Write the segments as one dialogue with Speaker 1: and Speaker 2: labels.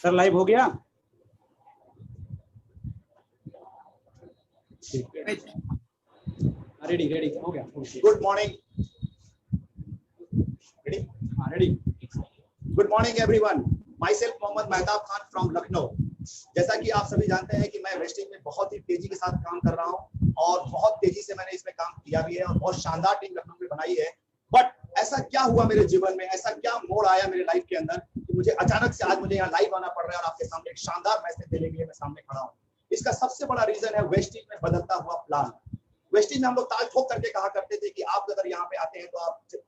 Speaker 1: Sir live हो गया? Ready ready हो गया।
Speaker 2: Good morning. रेडी? हाँ ready. Good morning everyone. Myself Mohammad Mehtab Khan from Lucknow. जैसा कि आप सभी जानते हैं कि मैं वेस्टिज में बहुत ही तेजी के साथ काम कर रहा हूं और बहुत तेजी से मैंने इसमें काम किया भी है और बहुत शानदार टीम लखनऊ में बनाई है। बट ऐसा क्या हुआ मेरे जीवन में, ऐसा क्या मोड़ आया मेरे लाइफ के अंदर कि मुझे अचानक से आज मुझे यहाँ लाइव आना पड़ रहा है और आपके सामने एक शानदार मैसेज देने के लिए मैं सामने खड़ा हूँ। इसका सबसे बड़ा रीजन है वेस्टिज में बदलता हुआ प्लान। वेस्टिज में हम लोग ताल ठोक करके कहा करते थे कि आप अगर यहाँ पे आते हैं तो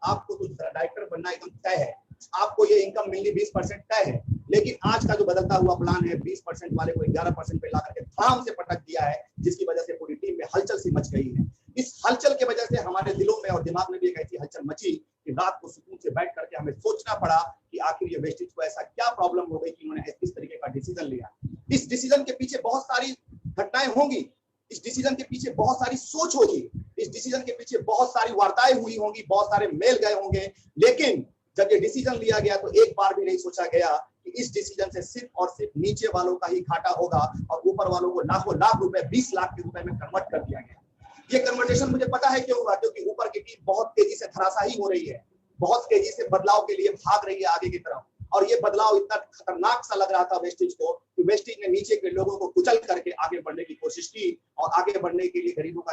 Speaker 2: आपको तो डायरेक्टर बनना एकदम तय है, आपको ये इनकम मिलनी 20% तय है। लेकिन आज का जो बदलता हुआ प्लान है 20% वाले को 11% पे ला करके धाम से पटक दिया है, जिसकी वजह से पूरी टीम में हलचल सी मच गई है। इस हलचल के वजह से हमारे दिलों में और दिमाग में भी एक ऐसी हलचल मची कि रात को सुकून से बैठ करके हमें सोचना पड़ा कि आखिर ये वेस्टिज को ऐसा क्या प्रॉब्लम हो गई कि उन्होंने इस तरीके का डिसीजन लिया। इस डिसीजन के पीछे बहुत सारी घटनाएं होंगी, इस डिसीजन के पीछे बहुत सारी सोच होगी, इस डिसीजन के पीछे बहुत सारी वार्ताएं हुई होंगी, बहुत सारे मेल गए होंगे। लेकिन जब ये डिसीजन लिया गया तो एक बार भी नहीं सोचा गया कि इस डिसीजन से सिर्फ और सिर्फ नीचे वालों का ही घाटा होगा और ऊपर वालों को लाखों लाख रुपए 20 लाख के रुपए में कन्वर्ट कर दिया गया। ये कन्वर्टेशन मुझे पता है क्यों हुआ, क्योंकि ऊपर की टीम बहुत तेजी से धराशायी हो रही है, बहुत तेजी से बदलाव के लिए भाग रही है आगे की तरफ। और ये बदलाव इतना खतरनाक सा लग रहा था वेस्टिज को कि वेस्टिज ने नीचे के लोगों को कुचल करके आगे बढ़ने की कोशिश की और आगे बढ़ने के लिए गरीबों का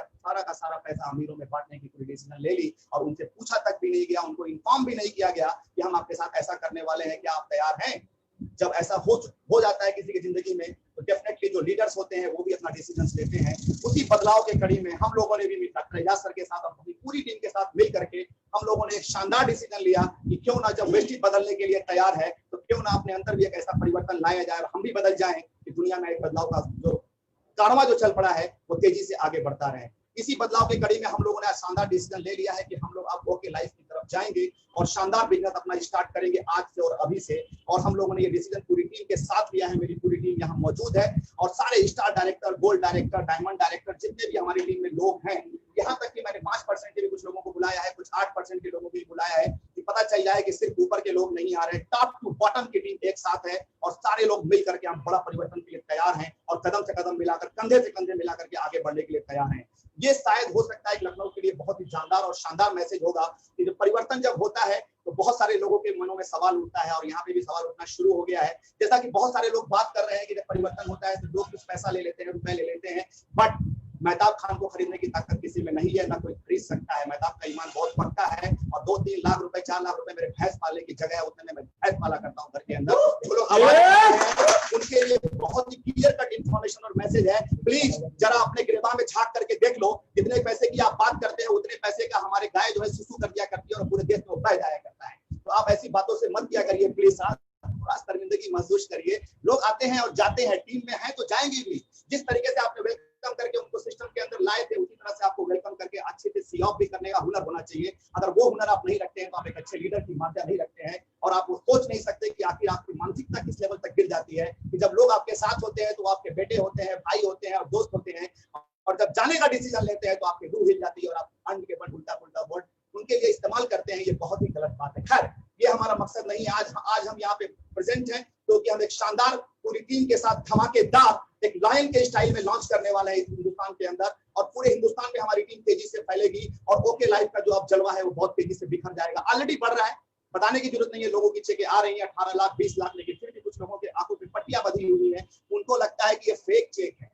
Speaker 2: सारा पैसा अमीरों में बांटने की पूरी डिसीजन ले ली और उनसे पूछा तक भी नहीं गया, उनको इन्फॉर्म भी नहीं किया गया कि हम आपके साथ ऐसा करने वाले हैं, क्या आप तैयार हैं। जब ऐसा हो जाता है किसी की जिंदगी में तो डेफिनेटली जो लीडर्स होते हैं वो भी अपना डिसीजन लेते हैं। उसी बदलाव के कड़ी में हम लोगों ने भी डॉक्टर एजाज सर के साथ अपनी पूरी टीम के साथ मिल करके हम लोगों ने एक शानदार डिसीजन लिया कि क्यों ना जब वेस्टिज बदलने के लिए तैयार है तो क्यों ना अपने अंदर भी एक ऐसा परिवर्तन लाया जाए और हम भी बदल जाएं कि दुनिया में एक बदलाव का जो कारवां जो चल पड़ा है वो तेजी से आगे बढ़ता रहे। इसी बदलाव के कड़ी में हम लोगों ने शानदार डिसीजन ले लिया है कि हम लोग अब ओके लाइफ की तरफ जाएंगे और शानदार बिजनेस अपना स्टार्ट करेंगे आज से और अभी से। और हम लोगों ने ये डिसीजन पूरी टीम के साथ लिया है, मेरी पूरी टीम यहाँ मौजूद है और सारे star director, gold director, diamond director जितने भी हमारी टीम में लोग हैं, यहाँ तक कि मैंने 5% के भी कुछ लोगों को बुलाया है, कुछ 8% के लोगों को भी बुलाया है कि पता चल जाए कि सिर्फ ऊपर के लोग नहीं आ रहे, टॉप टू बॉटम की टीम एक साथ है और सारे लोग मिल करके हम बड़ा परिवर्तन के लिए तैयार हैं और कदम से कदम मिलाकर, कंधे से कंधे मिलाकर के आगे बढ़ने के लिए तैयार हैं। ये शायद हो सकता है कि लखनऊ के लिए बहुत ही जानदार और शानदार मैसेज होगा कि जब परिवर्तन जब होता है तो बहुत सारे लोगों के मनों में सवाल उठता है और यहाँ पे भी सवाल उठना शुरू हो गया है। जैसा कि बहुत सारे लोग बात कर रहे हैं कि जब परिवर्तन होता है तो लोग कुछ पैसा ले लेते हैं, रुपए ले लेते हैं, बट मेहताब खान को खरीदने की ताकत किसी में नहीं है, ना कोई खरीद सकता है। मेहताब का ईमान बहुत पक्का है और 2-3 लाख रुपए 4 लाख रुपए मेरे भैंस पालने की जगह है, उतने में मैं भैंस पाला करता हूँ घर के अंदर। जो लोग उनके लिए बहुत ही क्लियर कट इन्फॉर्मेशन और मैसेज है। प्लीज जरा अपने गिरबा में झांक करके देख लो, जितने पैसे की आप बात करते हैं उतने पैसे का हमारे गाय जो है सुसु कर दिया करती है और पूरे देश में बह जाया करता है। तो आप ऐसी बातों से मत किया करिए प्लीज, थोड़ा शर्मिंदगी महसूस करिए। लोग आते हैं और जाते हैं, टीम में हैं तो जाएंगे भी। जिस तरीके से आपने वेलकम करके उनको सिस्टम के अंदर लाए थे उसी तरह से आपको वेलकम करके अच्छे से सी ऑफ भी करने का हुनर होना चाहिए। अगर वो हुनर आप नहीं रखते हैं तो आप एक अच्छे लीडर की मात्रा नहीं रखते हैं और आप वो सोच नहीं सकते कि आखिर आपकी मानसिकता किस लेवल तक गिर जाती है कि जब लोग आपके साथ होते हैं तो आपके बेटे होते हैं, भाई होते हैं और दोस्त होते हैं, और जब जाने का डिसीजन लेते हैं तो आपकी रूह हिल जाती है और आप अंड के बल उल्टा पुल्टा वर्ड उनके लिए इस्तेमाल करते हैं। ये बहुत ही गलत बात है। खैर, ये हमारा मकसद नहीं है। आज हम यहाँ पे प्रेजेंट हैं क्योंकि हम एक शानदार पूरी टीम के साथ धमाकेदार एक लायन के स्टाइल में लॉन्च करने वाले हैं इस हिंदुस्तान के अंदर और पूरे हिंदुस्तान में हमारी टीम तेजी से फैलेगी और ओके लाइफ का जो अब जलवा है वो बहुत तेजी से बिखर जाएगा। ऑलरेडी बढ़ रहा है, बताने की जरूरत नहीं है। लोगों की चेकें आ रही हैं 18 लाख 20 लाख, लेकिन फिर भी कुछ लोगों के आंखों पे पट्टियां बंधी हुई है। उनको लगता है कि ये फेक चेक है,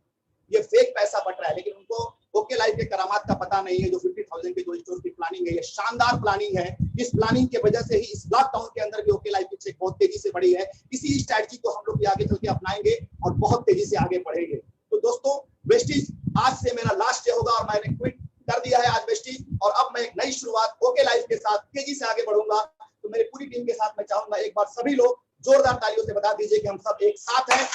Speaker 2: ये फेक पैसा बट रहा है, लेकिन उनको ओके लाइफ के करामात का पता नहीं है। जो 50,000 के जो स्टोर की प्लानिंग है, ये शानदार प्लानिंग है। इस प्लानिंग की वजह से ही इस लॉकडाउन के अंदर भी ओके लाइफ की चेक बहुत तेजी से बढ़ी है। इसी स्ट्रैटेजी को हम लोग भी आगे चल के अपनाएंगे और बहुत तेजी से आगे बढ़ेंगे। तो दोस्तों, वेस्टिज आज से मेरा लास्ट डे होगा और मैंने क्विट कर दिया है आज वेस्टिज, और अब मैं एक नई शुरुआत ओके लाइफ के साथ तेजी से आगे बढ़ूंगा। तो मेरी पूरी टीम के साथ मैं चाहूंगा एक बार सभी लोग जोरदार तालियों से बता दीजिए कि हम सब एक साथ हैं।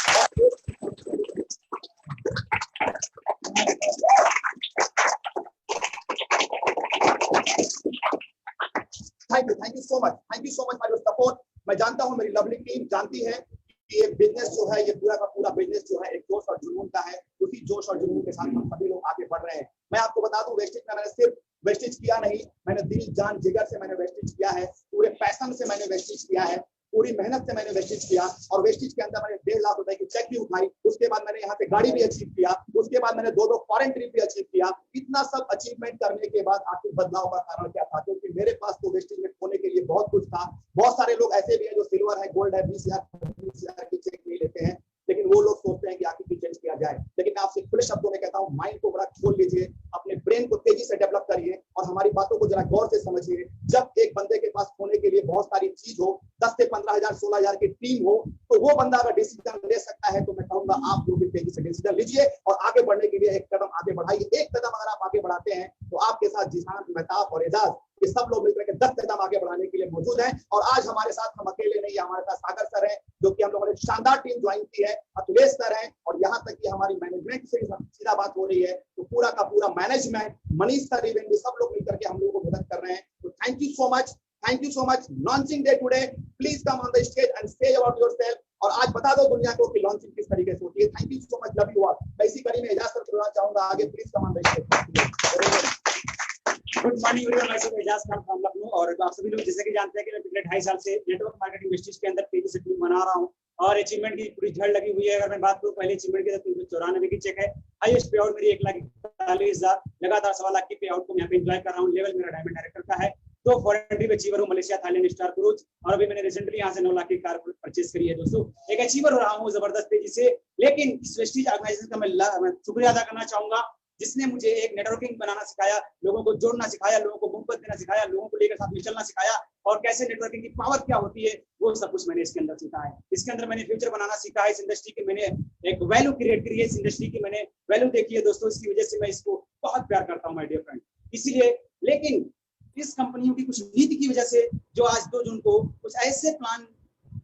Speaker 2: Thank you so much for your support. मैं जानता हूं मेरी लवली टीम जानती है कि ये बिजनेस जो है, ये पूरा का पूरा बिजनेस जो है एक जोश और जुनून का है। उसी जोश और जुनून के साथ हम सभी लोग आगे बढ़ रहे हैं। मैं आपको बता दूं, वेस्टिज में मैंने सिर्फ वेस्टिज किया नहीं, मैंने दिल जान जिगर से मैंने वेस्टिज किया है, पूरे पैशन से मैंने वेस्टिज किया है, पूरी मेहनत से मैंने वेस्टिज किया और वेस्टिज के अंदर मैंने 1.5 लाख रुपए की चेक भी उठाई। उसके बाद मैंने यहाँ पे गाड़ी भी अचीव किया, उसके बाद मैंने 2 फॉरेन ट्रिप भी अचीव किया। इतना सब अचीवमेंट करने के बाद आखिर बदलाव का कारण क्या था? क्योंकि मेरे पास तो वेस्टिज में खोने के लिए बहुत कुछ था। बहुत सारे लोग ऐसे भी हैं जो सिल्वर है, गोल्ड है, 20,000 की चेक नहीं लेते हैं, लेकिन वो लोग सोचते हैं कि आखिर की चेंज किया जाए। लेकिन मैं आपसे खुले शब्दों में कहता हूँ, माइंड को बड़ा खोल लीजिए, अपने ब्रेन को तेजी से डेवलप करिए और हमारी बातों को जरा गौर से समझिए। जब एक बंदे के पास खोने के लिए बहुत सारी चीज हो, 10 से 15,000 16,000 की टीम हो, तो वो बंदा अगर डिसीजन ले सकता है तो मैं कहूंगा आप लोग भी तेजी से डिसीजन लीजिए और आगे बढ़ने के लिए एक कदम आगे बढ़ाइए। एक कदम अगर आप आगे बढ़ाते हैं तो आपके साथ जिशान, मेहताब और एजाज, ये सब लोग मिलकर के 10 कदम आगे बढ़ाने के लिए मौजूद हैं। और आज हमारे साथ हम अकेले नहीं, हमारे साथ सागर सर हैं, जो कि हम लोगों ने शानदार टीम ज्वाइन की है, अखिलेश सर हैं, और यहाँ तक कि हमारी मैनेजमेंट से सीधा बात हो रही है, तो पूरा का पूरा मैनेजमेंट, मनीष सर, इवन भी सब लोग मिलकर के हम लोगों को मदद कर रहे हैं। तो thank you so much, thank you so much. Launching day today, please come on the stage and say about yourself, और आज बता दो दुनिया को कि लॉन्चिंग किस तरीके से होती है। Thank you so much, love you all. मैं इसी कड़ी में एजाज सर बोलना चाहूंगा आगे, please come on the stage.
Speaker 1: Good morning everyone, मैं हूं एजाज खान फ्रॉम लखनऊ। और आप सभी लोग जैसे कि जानते हैं कि मैं पिछले 2.5 साल से नेटवर्क मार्केटिंग वेस्टिज के अंदर तेजी से टीम बना रहा हूं और अचीवमेंट की पूरी झड़ लगी हुई है। अगर मैं बात करूं पहले अचीवमेंट की, तो 394 की चेक है। हाईएस्ट पे आउट मेरी 1,41,000, लगातार 1.25 लाख की पे आउट को यहाँ पे एंजॉय कर रहा हूँ। लेवल मेरा डायमंड डायरेक्टर का है। 2 फॉरेन ट्रिप अचीवर हूँ, मलेशिया, थाईलैंड, स्टार क्रूज, और अभी मैंने रिसेंटली यहाँ से 9 लाख की कार परचेज करी है। दोस्तों, एक अचीवर हो रहा हूँ जबरदस्त तेजी से। लेकिन इस वेस्टिज ऑर्गेनाइजेशन का मैं शुक्रिया अदा करना चाहूंगा, जिसने मुझे एक नेटवर्किंग बनाना सिखाया, लोगों को जोड़ना सिखाया, लोगों को मोहब्बत देना सिखाया, लोगों को लेकर साथ में चलना सिखाया, और कैसे नेटवर्किंग की पावर क्या होती है वो सब कुछ मैंने इसके अंदर सीखा है। इसके अंदर मैंने फ्यूचर बनाना सीखा है। इस इंडस्ट्री की मैंने एक वैल्यू क्रिएट करी है, इस इंडस्ट्री की मैंने वैल्यू देखी है दोस्तों। इसकी वजह से मैं इसको बहुत प्यार करता हूँ माय डियर फ्रेंड। इसीलिए, लेकिन इस कंपनियों की कुछ नीति की वजह से जो आज 2 जून को कुछ ऐसे प्लान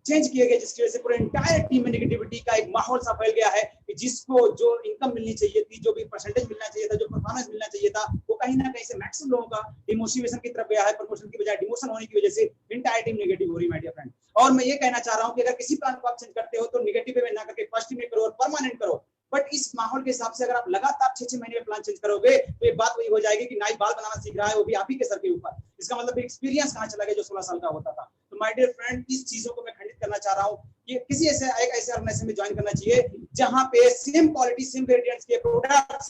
Speaker 1: चेंज किए गए जिसकी वजह से पूरे इंटायर टीम में नेगेटिविटी का एक माहौल सा फैल गया है कि जिसको जो इनकम मिलनी चाहिए थी, जो भी परसेंटेज मिलना चाहिए था, जो परफॉर्मेंस मिलना चाहिए था, वो कहीं ना कहीं से मैक्सिमम लोगों का डिमोटिवेशन की तरफ गया है। प्रमोशन की बजाय डिमोशन होने की वजह से इंटायर टीम नेगेटिव हो रही है माय डियर फ्रेंड। और मैं ये कहना चाह रहा हूँ कि अगर किसी प्लान को आप चेंज करते हो तो नेगेटिव में ना करके पॉजिटिव में करो और परमानेंट करो। बट इस माहौल के हिसाब से अगर आप लगातार 6-6 महीने में प्लान चेंज करोगे तो ये बात वही हो जाएगी कि नाई बाल बनाना सीख रहा है, वो भी आप ही के सर के ऊपर। इसका मतलब एक्सपीरियंस कहाँ चला गया जो 16 साल का होता था। तो माय डियर फ्रेंड, इस चीजों को मैं खंडित करना चाह रहा हूँ कि किसी ऐसे ऑर्गेनाइजेशन में ज्वाइन करना चाहिए जहां पे सेम क्वालिटी, सेम वेरिएंट्स के प्रोडक्ट्स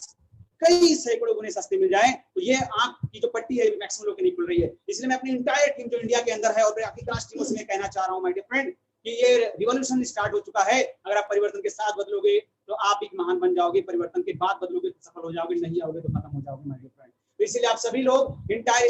Speaker 1: कई सैकड़ों गुने सस्ते मिल जाए। तो ये आंख की जो पट्टी है मैक्सिमम लोग की नहीं खुल रही है। इसलिए मैं अपनी इंटायर टीम जो इंडिया के अंदर है और बाकी क्लास टीमों से मैं कहना चाह रहा हूँ माय डियर फ्रेंड कि ये रिवॉल्यूशन स्टार्ट हो चुका है। अगर आप परिवर्तन के साथ बदलोगे तो आप एक महान बन जाओगे, परिवर्तन के बाद बदलोगे तो सफल हो जाओगे, नहीं आओगे तो खत्म हो जाओगे माय डियर फ्रेंड। तो इसलिए आप सभी लोग इंटायर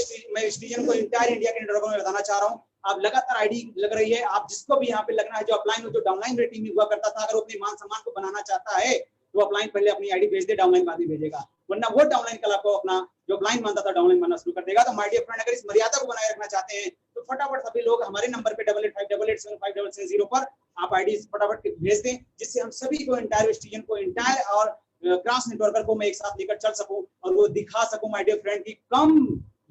Speaker 1: स्टेशन को इंटायर इंडिया के नेटवर्क में बताना चाह रहा हूँ, आप लगातार आईडी लग रही है। आप जिसको भी यहाँ पे लगना है, जो अपलाइन हो, जो डाउनलाइन रेटिंग में हुआ करता था, अगर वो अपने मान सम्मान को बनाना चाहता है तो अपलाइन पहले अपनी आईडी भेज दे, डाउनलाइन बाद में भेजेगा, वरना वो डाउनलाइन कल आपको अपना जो अपलाइन मानता था डाउनलाइन मानना शुरू कर देगा। तो माय डियर फ्रेंड, अगर इस मर्यादा को बनाए रखना चाहते हैं तो फटाफट सभी लोग हमारे नंबर पे 8858875770 पर आप आईडी फटाफट भेज दें, जिससे हम सभी को इंटायर स्टेशन को, इंटायर और क्रॉस नेटवर्कर को मैं एक साथ लेकर चल सकूं और वो दिखा सकूं माय डियर फ्रेंड की कम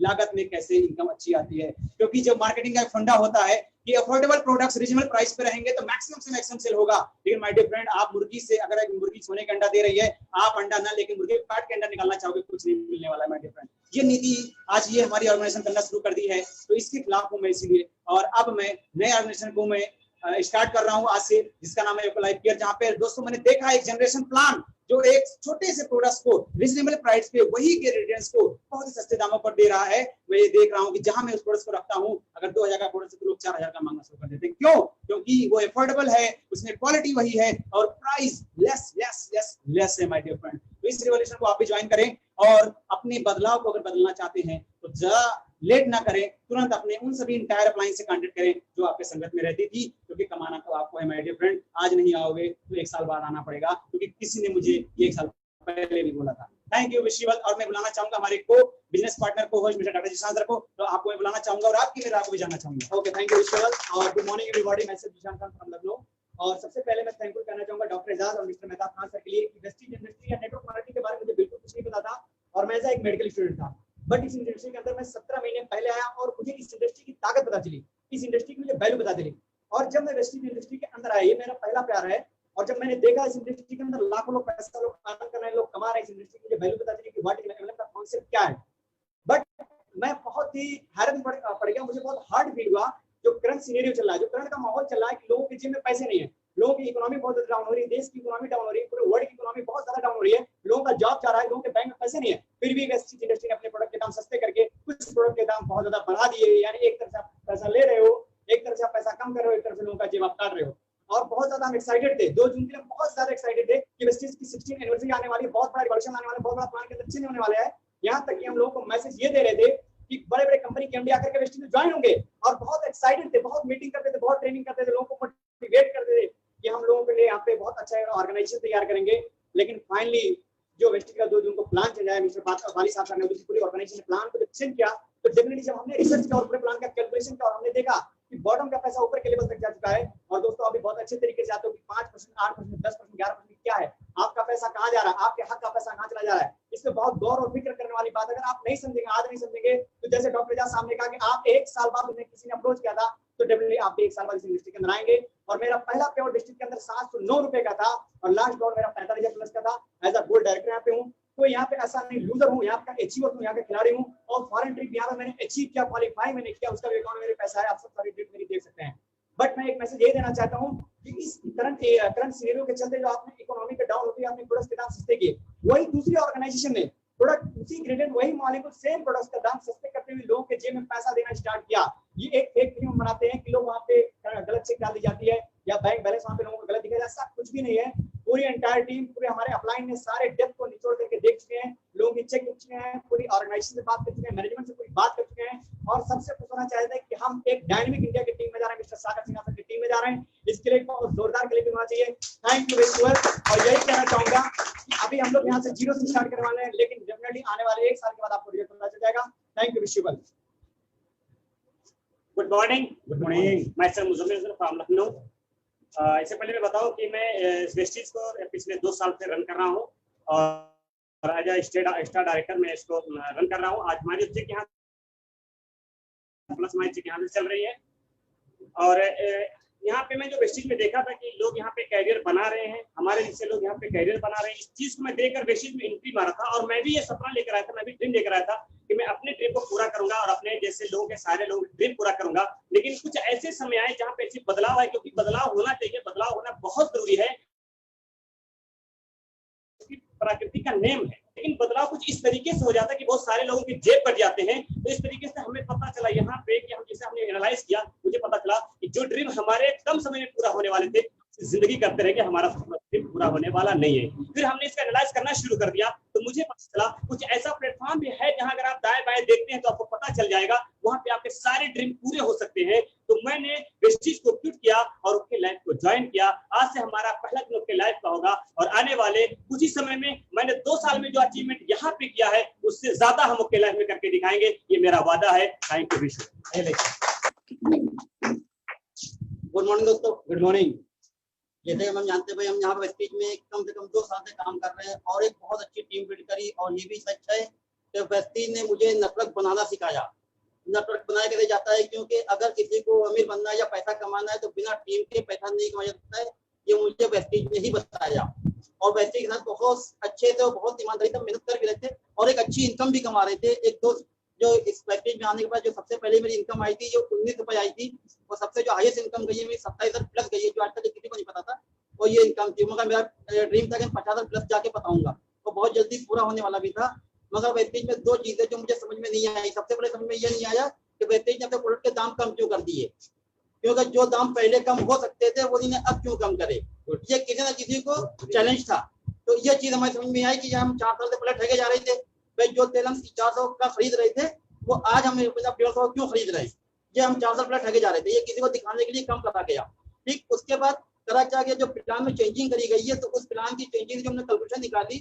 Speaker 1: लागत में कैसे इनकम अच्छी आती है। क्योंकि जब मार्केटिंग का फंडा होता है कि अफोर्डेबल प्रोडक्ट्स रीजनेबल प्राइस पे रहेंगे तो मैक्सिमम से मैक्सिमम सेल होगा। लेकिन माय डियर फ्रेंड, आप मुर्गी से, अगर एक मुर्गी सोने का अंडा दे रही है, आप अंडा ना लेके मुर्गी काट के अंडा निकालना चाहोगे, कुछ नहीं मिलने वाला है माय डियर फ्रेंड। ये नीति आज ये हमारी ऑर्गेनाइजेशन करना शुरू कर दी है, तो इसके खिलाफ हूं मैं इसीलिए। और अब मैं नए ऑर्गेनाइजेशन को मैं स्टार्ट कर रहा हूं आज से, जिसका नाम है लाइफ केयर, जहां पे दोस्तों मैंने देखा एक जनरेशन प्लान जो एक छोटे से प्रोडक्ट्स को रीजनेबल प्राइस पे वही के रेडियंस को बहुत ही सस्ते दामों पर दे रहा है। मैं ये देख रहा हूँ कि जहां मैं उस प्रोडक्ट्स को रखता हूँ, अगर 2000 का प्रोडक्ट तो लोग 4000 का मांगना शुरू कर देते हैं। क्यों? क्योंकि वो अफोर्डेबल है, उसमें क्वालिटी वही है और प्राइस लेस है माय डियर फ्रेंड। तो इस रिवॉल्यूशन को आप भी ज्वाइन करें और अपने बदलाव को अगर बदलना चाहते हैं तो जरा लेट ना करें, तुरंत अपने उन सभी इंटायर अपलाइन से कांटेक्ट करें जो आपके संगत में रहती थी, क्योंकि कमाना तो आपको है माय डियर फ्रेंड। आज नहीं आओगे तो 1 साल बाद आना पड़ेगा, क्योंकि किसी ने मुझे ये 1 साल पहले भी बोला था। थैंक यू विशिवल। और मैं बुलाना चाहूंगा हमारे को बिजनेस पार्टनर को host mister doctor Zeeshan sir को, तो आपको मैं बुलाना चाहूंगा और आपकी मेरा आपको भी जानना चाहूंगा। ओके, थैंक यू विशिवल और गुड मॉर्निंग एवरीबॉडी। मैं जिशान खान फ्रॉम लखनऊ। और सबसे पहले मैं थैंकफुल कहना चाहूंगा डॉक्टर एजाज और मिस्टर मेहताब खान सर के लिए। वेस्टिज इंडस्ट्री या नेटवर्क मार्केटिंग के बारे में मुझे बिल्कुल कुछ नहीं पता था और मैं एक मेडिकल स्टूडेंट था, बट इस इंडस्ट्री के अंदर मैं 17 महीने पहले आया और मुझे इस इंडस्ट्री की ताकत पता चली, इस इंडस्ट्री की मुझे वैल्यू पता चली। और जब मैं वेस्टिज इंडस्ट्री के अंदर आया, ये मेरा पहला प्यार है, और जब मैंने देखा इस इंडस्ट्री के अंदर लाखों लोग पैसा लोग अर्न कर रहे हैं, लोग कमा रहे हैं, इस इंडस्ट्री की मुझे वैल्यू पता चली कि व्हाट इज एमएलएम का कांसेप्ट क्या है। बट मैं बहुत ही हैरान पड़ गया, मुझे बहुत हार्ड फील हुआ जो करंट सिनेरियो चल रहा है, जो करंट का माहौल चल रहा है कि लोगों के जेब में पैसे नहीं है, लोगों की इकोनॉमी बहुत डाउन हो रही है, देश की इकोनॉमी डाउन हो रही है, पूरे वर्ल्ड की इकोनॉमी बहुत ज्यादा डाउन हो रही है, लोगों का जॉब जा रहा है, लोगों के बैंक में पैसे नहीं है, फिर भी वेस्टेज इंडस्ट्री ने अपने प्रोडक्ट के दाम सस्ते करके कुछ प्रोडक्ट के दाम बहुत ज्यादा बढ़ा दिए। यानी एक तरफ से आप पैसा ले रहे हो, एक तरफ से आप पैसा कम कर रहे हो, एक तरफ से लोगों का जेब आप काट रहे हो। और बहुत ज्यादा हम एक्साइटेड थे 2 जून के लिए, बहुत ज्यादा एक्साइटेड थे कि वेस्टेज की 16th एनिवर्सरी आने वाली है, बहुत बड़ा रिवॉल्यूशन आने वाला है, बहुत बड़ा प्लान के अंदर चेंज होने वाला है। यहाँ तक कि हम लोगों को मैसेज ये दे रहे थे कि बड़े बड़े कंपनी के एमडी आकर के वेस्टेज में ज्वाइन होंगे, और बहुत एक्साइटेड थे, बहुत मीटिंग करते थे, बहुत ट्रेनिंग करते थे, लोगों को मोटिवेट करते थे कि हम लोगों के लिए यहाँ पे बहुत अच्छा ऑर्गेनाइजेशन तैयार करेंगे। लेकिन फाइनली जो वेस्टेज का 2 जून को प्लान चल जाए, मिस्टर वाली साहब ने पूरी ऑर्गेनाइजेशन प्लान को चेंज किया, तो डेफिनेटली जब हमने रिसर्च किया और पूरे प्लान का कैलकुलेशन किया और हमने देखा कि बॉटम का पैसा ऊपर के लेवल तक जा चुका है। और दोस्तों अभी बहुत अच्छे तरीके से आते हो कि 5%, 8%, 10%, 11% क्या है, आपका पैसा कहाँ जा रहा है, आपके हक का पैसा कहाँ चला जा रहा है, इसमें बहुत गौर और फिक्र करने वाली बात। अगर आप नहीं समझेंगे, आज नहीं समझेंगे, तो जैसे डॉक्टर एजाज साहब ने कहा कि आप 1 साल बाद उन्हें किसी ने अप्रोच किया था, तो डेफिनेटली आप 1 साल बाद इस इंडस्ट्री के अंदर आएंगे। और मेरा पहला पेवर डिस्ट्रिक्ट के अंदर 709 रुपए का था और लास्ट डॉट मेरा 45,000 प्लस का था। एज अ बोर्ड डायरेक्टर यहाँ पे हूँ, तो यहाँ पे ऐसा नहीं लूजर हूँ, यहाँ का अचीवर हूँ, यहाँ का खिलाड़ी हूँ। और फॉरेन ट्रिप यहाँ पे मैंने अचीव किया, क्वालिफाई मैंने किया, उसका अकाउंट में मेरे पैसा है, आप सब सारी ट्रिप मेरी देख सकते हैं। बट मैं एक मैसेज ये देना चाहता हूँ कि इस करंट सिनेरियो के चलते जो आपने इकोनॉमी का डाउन होती है, आपने प्रोडक्ट्स के दाम सस्ते किए, वही दूसरी ऑर्गेनाइजेशन ने प्रोडक्ट उसी ग्रेडेड वही मॉलिक्यूल सेम प्रोडक्ट्स का दाम सस्ते करते हुए लोगों के जेब में पैसा देना स्टार्ट किया। ये एक फेक फिल्म बनाते हैं कि लोग वहां पे गलत चेक डाल दी जाती है या बैंक बैलेंस वहां पे लोगों को गलत दिखाया जाता है, ऐसा कुछ भी नहीं है। पूरी एंटायर टीम, पूरे हमारे अपलाइन ने सारे डेप्थ को निचोड़ करके देख चुके हैं, लोगों की चेक कर चुके हैं, पूरी ऑर्गेनाइजेशन से बात कर चुके हैं, मैनेजमेंट से पूरी बात कर चुके हैं। और सबसे खुश होना चाहते हैं कि हम एक डायनामिक इंडिया की टीम में जा रहे हैं, मिस्टर सागर सिंह की टीम में जा रहे हैं। इसके लिए बहुत जोरदार क्लिपिंग होना चाहिए। Thank you very much. और यही कहना चाहूंगा कि अभी हम लोग यहाँ से 0 से स्टार्ट करने वाले हैं, लेकिन डेफिनेटली आने वाले 1 साल के बाद आपको रिजल्ट पता चल जाएगा। Thank you, wish you well.
Speaker 3: Good morning, मैं सर मुजम्मिल फ्रॉम लखनऊ। इससे पहले मैं बताऊं कि मैं वेस्टेज को पिछले 2 साल से रन कर रहा हूं और एज ए स्टार डायरेक्टर मैं इसको रन कर रहा हूं। आज हमारी चेक यहाँ प्लस हमारी चेक यहाँ से चल रही है। और यहाँ पे मैं जो वेस्टेज में देखा था कि लोग यहाँ पे कैरियर बना रहे हैं, हमारे जैसे लोग यहाँ पे कैरियर बना रहे हैं, इस चीज को मैं देखकर वेस्टेज में एंट्री मारा था। और मैं भी ये सपना लेकर आया था, मैं भी ड्रीम लेकर आया था कि मैं अपने ड्रीम को पूरा करूंगा और अपने जैसे लोगों के सारे लोग ड्रीम पूरा करूंगा। लेकिन कुछ ऐसे समय आए जहाँ पे ऐसी बदलाव है, क्योंकि बदलाव होना चाहिए, बदलाव होना बहुत जरूरी है, प्रकृति का नेम है। लेकिन बदलाव कुछ इस तरीके से हो जाता है कि बहुत सारे लोगों की जेब कट जाते हैं। तो इस तरीके से हमें पता चला यहाँ पे कि हम जैसे हमने एनालाइज किया, मुझे पता चला कि जो ड्रीम हमारे कम समय में पूरा होने वाले थे, जिंदगी करते रहे कि हमारा ड्रीम पूरा होने वाला नहीं है। फिर हमने इसका एनालाइज करना शुरू कर दिया, तो मुझे पता चला कुछ ऐसा प्लेटफॉर्म भी है जहां अगर आप दाएं बाएं देखते हैं तो आपको पता चल जाएगा, वहां पे आपके सारे ड्रीम पूरे हो सकते हैं। तो मैंने वेस्टेज को क्विट किया और उनके लाइफ को ज्वाइन किया। आज से हमारा पहला दिन उनके लाइफ का होगा और आने वाले कुछ ही समय में मैंने 2 साल में जो अचीवमेंट यहाँ पे किया है उससे ज्यादा हम उनके लाइफ में करके दिखाएंगे, ये मेरा वादा है। Thank you Vishu.
Speaker 4: Good morning दोस्तों।
Speaker 1: Good morning.
Speaker 4: जैसे हम जानते हैं भाई, हम यहाँ पे वेस्टेज में कम से कम 2 साल से काम कर रहे हैं और एक बहुत अच्छी टीम बिल्ड करी। और ये भी सच है कि वेस्टेज ने मुझे नेटवर्क बनाना सिखाया। नेटवर्क बनाया कैसे जाता है, क्योंकि अगर किसी को अमीर बनना है या पैसा कमाना है तो बिना टीम के पैसा नहीं कमाया जाता है। ये मुझे वेस्टेज ने ही बताया और वेस्टेज के साथ बहुत अच्छे थे और बहुत ईमानदारी से मेहनत कर भी रहे थे और एक अच्छी इनकम भी कमा रहे थे। एक दोस्त जो इस वेस्टेज में आने के बाद जो सबसे पहले मेरी इनकम आई थी, जो 19 रुपए आई थी, और सबसे जो हाईएस्ट इनकम गई है मेरी 27,000 प्लस गई है, जो आज तक किसी को नहीं पता था। और ये इनकम थी, मगर मेरा ड्रीम था कि 50,000 प्लस जाके बताऊंगा, तो बहुत जल्दी पूरा होने वाला भी था। मगर वेस्टेज में 2 चीजें जो मुझे समझ में नहीं आई। सबसे पहले समझ में ये नहीं आया कि वेस्टेज ने अपने प्रोडक्ट के दाम कम क्यों कर दिए, क्योंकि जो दाम पहले कम हो सकते थे वो इन्हें अब क्यों कम करे। ये किसी न किसी को चैलेंज था। तो ये चीज हमारी समझ में आई कि हम 4 साल से पहले ठगे जा रहे थे। भाई जो तेल हम 400 का खरीद रहे थे वो आज हम 150 क्यों खरीद रहे हैं, ये हम 4 साल पहले ठगे जा रहे थे। ये किसी को दिखाने के लिए कम करा गया। ठीक, उसके बाद करा क्या गया, जो प्लान में चेंजिंग करी गई है, तो उस प्लान की चेंजिंग जो हमने कैलकुलेशन निकाली,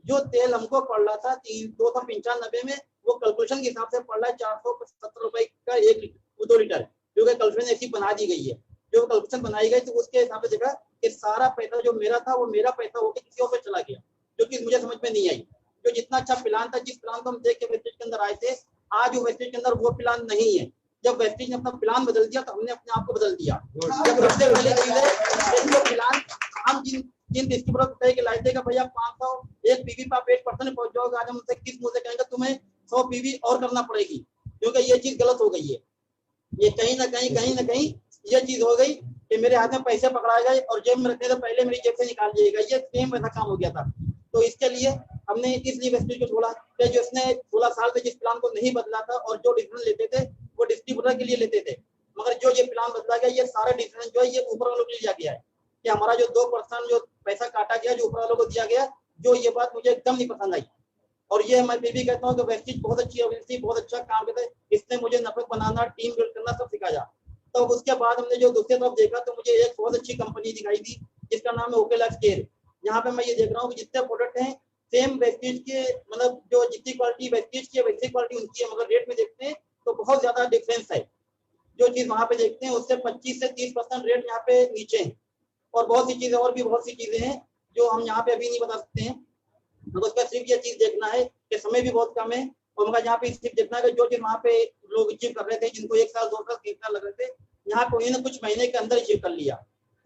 Speaker 4: जो तेल हमको पड़ रहा था 295 में, वो कैलकुलेशन के हिसाब से पड़ रहा है 470 रुपए का 2 लीटर, क्योंकि कैलकुलेशन ऐसी बना दी गई है। जो कैलकुलेशन बनाई गई तो उसके हिसाब से देखा कि सारा पैसा जो मेरा था वो मेरा पैसा होकर किसी और पे चला गया, जो कि मुझे समझ में नहीं आई। जो जितना अच्छा प्लान था, जिस प्लान को हम देख के वेस्टेज के अंदर आए थे, आज वो वेस्टेज के अंदर वो प्लान नहीं है। जब वेस्टेज ने अपना प्लान बदल दिया तो हमने अपने आप को बदल दिया। जब सबसे पहले चीज है प्लान, हम जिन डिस्ट्रीब्यूटर को कह के लाए थे कि भैया 500 एक पीवी पर आप 8% पहुंच जाओगे, आज हम उनसे किस मुंह से कहेंगे तुम्हें 100 पीवी और करना पड़ेगी, क्योंकि ये चीज गलत हो गई है। ये कहीं ना कहीं ये चीज हो गई कि मेरे हाथ में पैसे पकड़ाए गए और जेब में रखने से पहले मेरी जेब से निकाल दिया गया। ये सेम वैसा काम हो गया था। तो इसके लिए हमने इसलिए वेस्टेज को छोड़ा कि जो इसने 16 साल में जिस प्लान को नहीं बदला था और जो डिसीजन लेते थे वो डिस्ट्रीब्यूटर के लिए लेते थे, मगर जो ये प्लान बदला गया, ये सारा डिसीजन जो है ये ऊपर वालों के लिए लिया गया है कि हमारा जो 2% जो पैसा काटा गया, जो ऊपर वालों को दिया गया, जो ये बात मुझे एकदम नहीं पसंद आई। और ये मैं फिर भी कहता हूँ कि वेस्टेज बहुत अच्छी एजेंसी, बहुत अच्छा काम करता है। इसने मुझे नेटवर्क बनाना, टीम बिल्ड करना सब सिखाया। तो उसके बाद हमने जो दूसरी तरफ देखा तो मुझे एक बहुत अच्छी कंपनी दिखाई दी जिसका नाम है OKLife केयर। यहाँ पे मैं ये देख रहा हूँ कि जितने प्रोडक्ट हैं सेम वेस्टेज के, मतलब जो जितनी क्वालिटी वेस्टेज की वैसी क्वालिटी उनकी है, मगर रेट में देखते हैं तो बहुत ज्यादा डिफरेंस है। जो चीज वहां पे देखते हैं उससे 25 से 30% रेट यहाँ पे नीचे है। और बहुत सी चीजें, और भी बहुत सी चीजें हैं जो हम यहाँ पे अभी नहीं बता सकते हैं। तो उसका सिर्फ ये चीज देखना है कि समय भी बहुत कम है, और मगर यहाँ पे सिर्फ देखना है कि जो चीज वहाँ पे लोग अचीव कर रहे थे, जिनको 1 साल 2 साल 3 साल लग रहे थे, यहाँ पे उन्होंने कुछ महीने के अंदर अचीव कर लिया।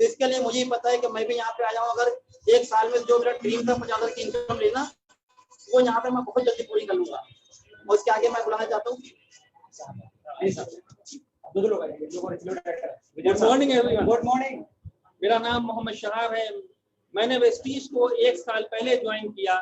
Speaker 4: तो इसके लिए मुझे पता है कि मैं भी यहाँ पे आया हूँ, अगर 1 साल में जो मेरा ड्रीम था 50,000 की इनकम लेना, वो यहाँ पे मैं बहुत जल्दी पूरी कर लूंगा। और इसके आगे मैं बुलाना चाहता हूँ।
Speaker 5: Good morning everyone.
Speaker 1: Good morning.
Speaker 5: मेरा नाम मोहम्मद शहाब है। मैंने वेस्टीज को 1 साल पहले ज्वाइन किया,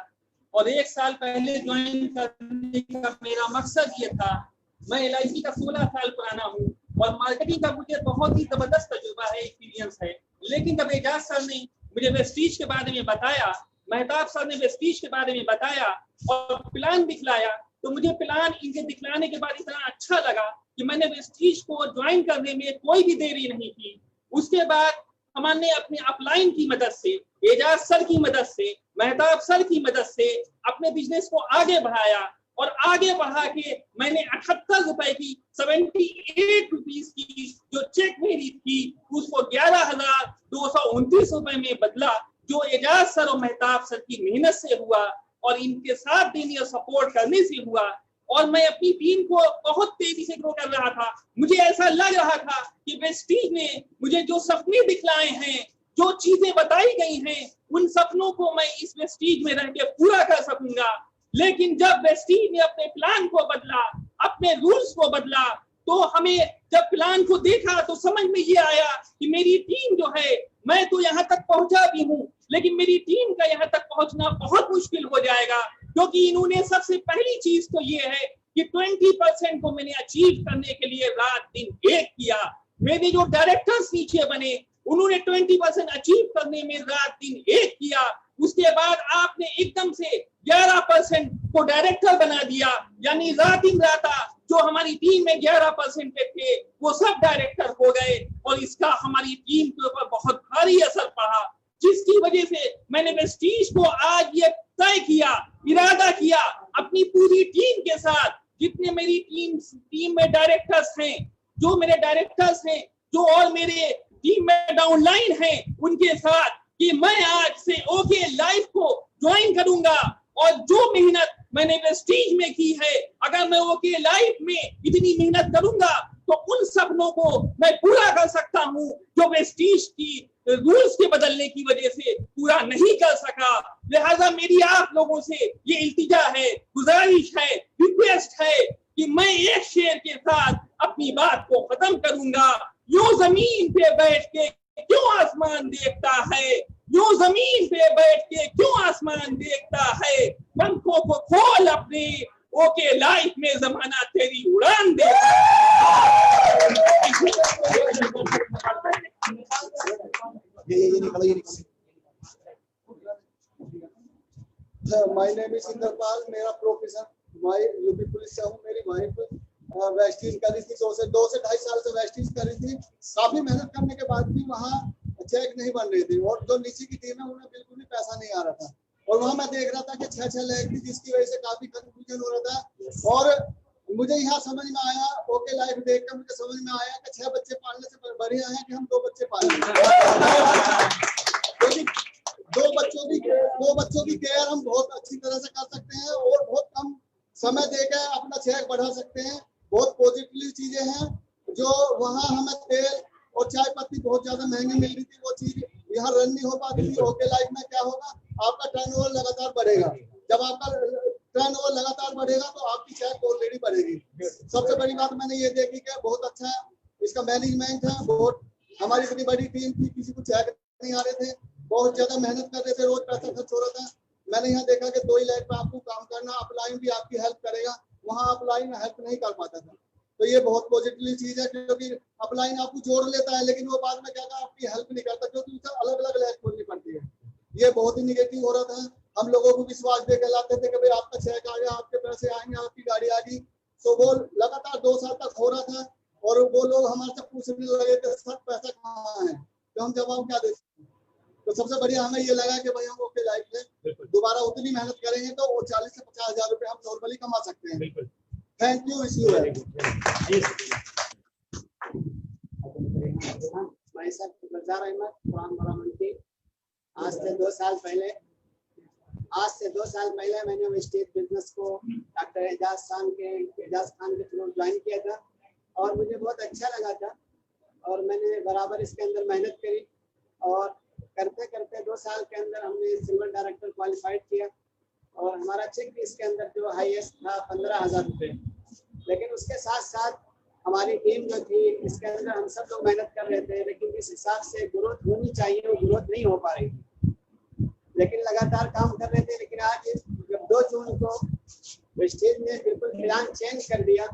Speaker 5: और 1 साल पहले ज्वाइन करने का मेरा मकसद ये था, मैं LIC का 16 साल पुराना हूँ और मार्केटिंग का मुझे बहुत ही जबरदस्त तजुर्बा है, एक्सपीरियंस है। लेकिन जब एजाज सर ने मुझे वेस्टीज के बारे में बताया, मेहताब सर ने वेस्टीज के बारे में बताया और प्लान दिखलाया, तो मुझे प्लान इनके दिखलाने के बाद इतना अच्छा लगा कि मैंने वेस्टीज को ज्वाइन करने में कोई भी देरी नहीं की। उसके बाद हमने अपने अपलाइन की मदद से, एजाज सर की मदद से, मेहताब सर की मदद से अपने बिजनेस को आगे बढ़ाया, और आगे बढ़ा के मैंने 78 रुपए की 78 रुपीज की जो चेक मेरी थी उसको 11,229 रुपए में बदला, जो एजाज सर और मेहताब सर की मेहनत से हुआ और इनके साथ देने और सपोर्ट करने से हुआ। और मैं अपनी टीम को बहुत तेजी से ग्रो कर रहा था। मुझे ऐसा लग रहा था कि वेस्टीज ने मुझे जो सपने दिखलाए हैं, जो चीजें बताई गई हैं, उन सपनों को मैं इस वेस्टीज में रह के पूरा कर सकूंगा। लेकिन जब वेस्टीज ने अपने प्लान को बदला, अपने रूल्स को बदला, तो हमें जब प्लान को देखा तो समझ में ये आया कि मेरी टीम जो है, मैं तो यहाँ तक पहुंचा भी हूँ, लेकिन मेरी टीम का यहाँ तक पहुंचना बहुत मुश्किल हो जाएगा, क्योंकि इन्होंने सबसे पहली चीज तो ये है कि 20% को मैंने अचीव करने के लिए रात दिन एक किया। मेरे जो डायरेक्टर्स नीचे बने, उन्होंने 20% अचीव करने में रात दिन एक किया। उसके बाद आपने एकदम से 11% को डायरेक्टर बना दिया, यानी रात दिन राता जो हमारी टीम में 11% के थे वो सब डायरेक्टर हो गए, और इसका हमारी टीम के ऊपर बहुत भारी असर पड़ा, जिसकी वजह से मैंने वेस्टीज को आज ये तय किया, इरादा किया अपनी पूरी टीम के साथ, जितने मेरी टीम में डायरेक्टर्स हैं, जो मेरे डायरेक्टर्स हैं, जो और मेरे टीम में डाउनलाइन हैं, उनके साथ, कि मैं आज से OKLife को ज्वाइन करूंगा। और जो मेहनत मैंने वेस्टीज में की है, अगर मैं OKLife में इतनी मेहनत करूंगा तो उन सपनों को मैं पूरा कर सकता हूं जो वेस्टीज की रूल्स के बदलने की वजह से पूरा नहीं कर सका। लिहाजा मेरी आप लोगों से ये इल्तिजा है, गुजारिश है, रिक्वेस्ट है कि मैं एक शेर के साथ अपनी बात को खत्म करूंगा। यूं जमीन पे बैठ के क्यों आसमान देखता है, यूं जमीन पे बैठ के क्यों आसमान देखता है, पंखों को खोल अपने, OKLife में जमाना तेरी उड़ान दे।
Speaker 6: माय नेम इज इंद्रपाल, मेरा प्रोफेशन मैं यूपी पुलिस से हूँ। मेरी वाइफ वेस्टीज करी थी, 2 से 2.5 साल से वेस्टीज करी थी। काफी मेहनत करने के बाद भी वहाँ चेक नहीं बन रही थी, और जो नीचे की टीम है उन्हें बिल्कुल भी पैसा नहीं आ रहा था। और वहाँ मैं देख रहा था कि 6 लाख थी, जिसकी वजह से काफी कंफ्यूजन हो रहा था। और मुझे यहाँ समझ में आया, OKLife देख कर मुझे समझ में आया कि 6 बच्चे पालने से बढ़िया है कि हम 2 बच्चे पालें, क्योंकि 2 बच्चों की केयर हम बहुत अच्छी तरह से कर सकते हैं और बहुत कम समय देकर अपना चेक बढ़ा सकते हैं। बहुत पॉजिटिव चीजें हैं, जो वहाँ हमें तेल और चाय पत्ती बहुत ज्यादा महंगी मिल रही थी, वो चीज यहाँ रन नहीं हो पाती थी। OKLife में क्या होगा, आपका टर्नओवर लगातार बढ़ेगा। जब आपका टर्नओवर लगातार बढ़ेगा तो आपकी चेक ऑलरेडी बढ़ेगी। सबसे बड़ी बात मैंने ये देखी कि बहुत अच्छा इसका मैनेजमेंट था बहुत, हमारी इतनी बड़ी टीम थी, किसी को चेक नहीं आ रहे थे, बहुत ज्यादा मेहनत कर रहे थे, रोज पैसा खर्च हो रहा था। मैंने यहाँ देखा कि 2 ही लाख पे आपको काम करना, अपलाइन भी आपकी हेल्प करेगा, वहाँ अपलाइन हेल्प नहीं कर पाता था। तो ये बहुत पॉजिटिव चीज है, क्योंकि अपलाइन आपको जोड़ लेता है लेकिन वो बाद में क्या आपकी हेल्प नहीं करता, क्योंकि उसे अलग अलग लैब खोलनी पड़ती है। ये बहुत ही निगेटिव हो रहा था। हम लोगों को विश्वास दे के लाते थे कि भाई आपका चेक आ गया, आपके पैसे आएंगे, आपकी गाड़ी आ गई। तो वो लगातार 2 साल तक हो रहा था और वो लोग हमारे से पूछने लगे कि सर पैसा कहाँ है, तो हम जवाब क्या देते। तो सबसे बढ़िया हमें ये लगा कि भाई हम ओके लाइफ में दोबारा उतनी मेहनत करेंगे तो वो 40 से 50 हजार रुपए हम नॉर्मली कमा सकते हैं। Thank you.
Speaker 7: भाई साहब गुलजार अहमद कुरान बारामंडी। आज से 2 साल पहले मैंने वेस्टेज बिजनेस को डॉक्टर एजाज खान के थ्रू ज्वाइन किया था और मुझे बहुत अच्छा लगा था और मैंने बराबर इसके अंदर मेहनत करी और करते करते 2 साल के अंदर हमने सिल्वर डायरेक्टर क्वालिफाइड किया और हमारा चेक भी इसके अंदर जो हाईएस्ट था 15,000 रुपये। लेकिन उसके साथ साथ हमारी टीम जो थी इसके अंदर हम सब लोग मेहनत कर रहे थे, लेकिन जिस हिसाब से ग्रोथ होनी चाहिए वो ग्रोथ नहीं हो पा रही थी, लेकिन लगातार काम कर रहे थे। लेकिन आज जब 2 जून को वेस्टेज ने बिल्कुल प्लान चेंज कर दिया,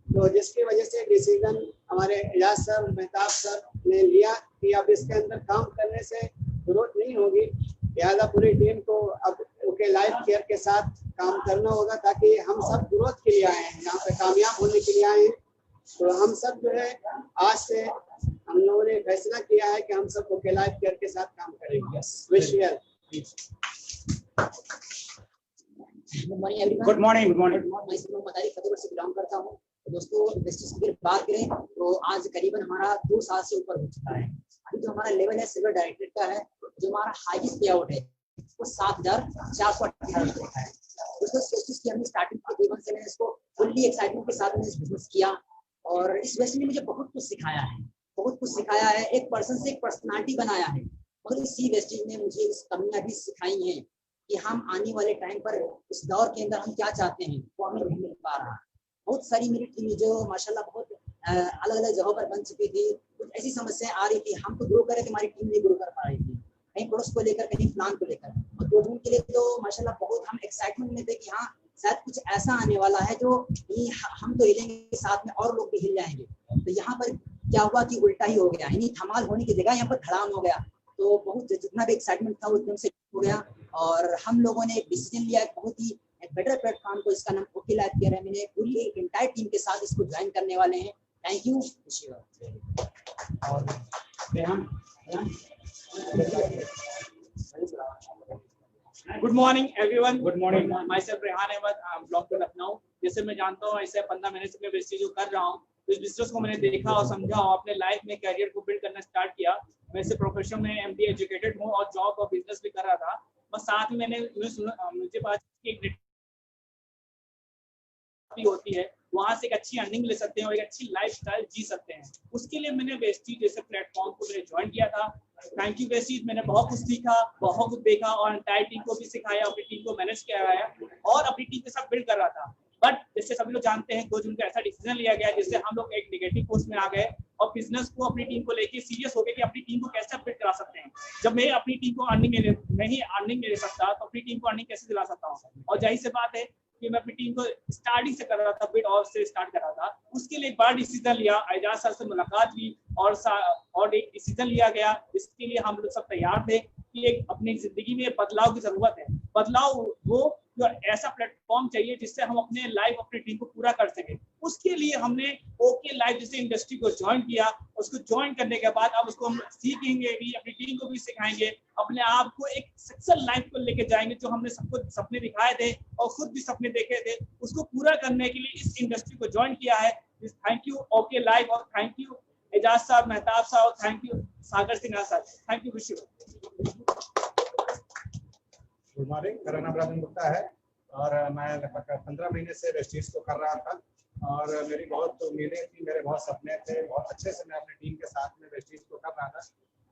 Speaker 7: तो जिसकी वजह से डिसीजन हमारे एजाज सर मेहताब सर ने लिया कि अब इसके अंदर काम करने से ग्रोथ नहीं होगी, लिहाजा पूरी टीम को अब ओके लाइफ केयर के साथ काम करना होगा, ताकि हम सब ग्रोथ के लिए आए हैं, यहाँ पे कामयाब होने के लिए आए हैं। तो हम सब जो है आज से हम लोगों ने फैसला किया है कि हम सब ओके लाइफ केयर के साथ काम करेंगे। Wish you
Speaker 1: good morning.
Speaker 8: मैं फतेहपुर से बिलोंग करता हूँ। तो दोस्तों वेस्टेज की बात करें तो आज करीबन हमारा 2 साल से ऊपर हो चुका है। अभी जो हमारा लेवल है सिल्वर डायरेक्टरेट का है, जो हमारा हाईएस्ट पे आउट है वो 7,418 रुपये का है। दोस्तों वेस्टेज की हमने स्टार्टिंग के जीवन से मैंने इसको फुल्ली एक्साइटमेंट के साथ मैंने इस बिजनेस किया और इस वेस्टेज ने मुझे बहुत कुछ सिखाया है, एक पर्सन से एक पर्सनालिटी बनाया है। मगर इसी वेस्टेज ने मुझे इस कमियां भी सिखाई हैं कि हम आने वाले टाइम पर इस दौर के अंदर हम क्या चाहते हैं वो हमें नहीं मिल पा रहा। बहुत सारी मेरी टीम जो माशाल्लाह बहुत अलग अलग जगहों पर बन चुकी थी, कुछ ऐसी समस्याएं आ रही थी, हम तो ग्रो करे कि हमारी टीम नहीं ग्रो कर पा रही थी, कहीं प्रोडक्ट्स को लेकर कहीं प्लान को लेकर। और 2 जून के लिए तो माशाल्लाह बहुत हम एक्साइटमेंट में थे कि हाँ शायद कुछ ऐसा आने वाला है जो हम तो हिलेंगे साथ में और लोग भी हिल जाएंगे। तो यहाँ पर क्या हुआ कि उल्टा ही हो गया, यानी धमाल होने की जगह यहाँ पर धड़ाम हो गया। तो बहुत जितना भी एक्साइटमेंट था वो एकदम से हो गया और हम लोगों ने एक डिसीजन लिया, बहुत ही बेटर प्लेटफॉर्म को, इसका नाम ओके लाइफ केयर है। मैंने पूरी एक एंटायर टीम के साथ इसको ज्वाइन करने वाले हैं। Thank you.
Speaker 5: Good morning everyone. Good morning. Myself Rehan Ahmed, block two Lucknow. जैसे मैं जानता हूँ ऐसे 15 महीने से मैं वेस्टेज कर रहा हूँ, तो इस बिजनेस को मैंने देखा और समझा और अपने लाइफ में कैरियर को बिल्ड करना स्टार्ट किया। मैं इसे प्रोफेशन में MD एजुकेटेड हूँ और जॉब और बिजनेस भी कर रहा था, बस साथ में मुझे पास एक होती है, वहां से एक अच्छी अर्निंग ले सकते हैं और एक अच्छी लाइफस्टाइल जी सकते हैं। उसके लिए मैंने वेस्टेज जैसे प्लेटफॉर्म को मैंने ज्वाइन किया था। Thank you wastage. मैंने बहुत कुछ सीखा, बहुत कुछ देखा और एंटायर टीम को भी सिखाया, अपनी टीम को मैनेज किया और अपनी टीम के साथ बिल्ड कर रहा था। बट जैसे सभी लोग जानते हैं 2 जून को ऐसा डिसीजन लिया गया जिससे हम लोग एक नेगेटिव फोर्स में आ गए और बिजनेस को अपनी टीम को लेके सीरियस हो गए कि अपनी टीम को कैसे अपडेट करा सकते हैं। जब मैं अपनी टीम को अर्निंग नहीं दे सकता तो अपनी टीम को अर्निंग कैसे दिला सकता हूँ। और जाहिर सी बात है कि मैं अपनी टीम को स्टार्टिंग से कर रहा था, बिट ऑफ से स्टार्ट कर रहा था। उसके लिए एक बड़ा डिसीजन लिया, एजाज सर से मुलाकात हुई और एक डिसीजन लिया गया। इसके लिए हम लोग सब तैयार थे कि एक अपनी जिंदगी में बदलाव की जरूरत है। बदलाव वो जो ऐसा प्लेटफॉर्म चाहिए जिससे हम अपने लाइफ अपनी टीम को पूरा कर सके। उसके लिए हमने ओके लाइफ जैसे इंडस्ट्री को ज्वाइन किया। उसको ज्वाइन करने के बाद अब उसको हम सीखेंगे भी, अपनी टीम को भी सिखाएंगे, अपने आप को एक सक्सेस लाइफ को लेके जाएंगे। जो हमने सबको सपने दिखाए थे और खुद भी सपने देखे थे, उसको पूरा करने के लिए इस इंडस्ट्री को ज्वाइन किया है। थैंक यू ओके लाइफ और थैंक यू एजाज साहब, मेहताब साहब और thank you Sagar Sinha sir. Thank you. Wish you.
Speaker 9: Good morning. मेरा नाम राजन गुप्ता है और मैं लगभग 15 महीने से वेस्टेज को कर रहा था और मेरी बहुत उम्मीदें थी, मेरे बहुत सपने थे, बहुत अच्छे से मैं अपनी टीम के साथ में वेस्टेज को कर रहा था।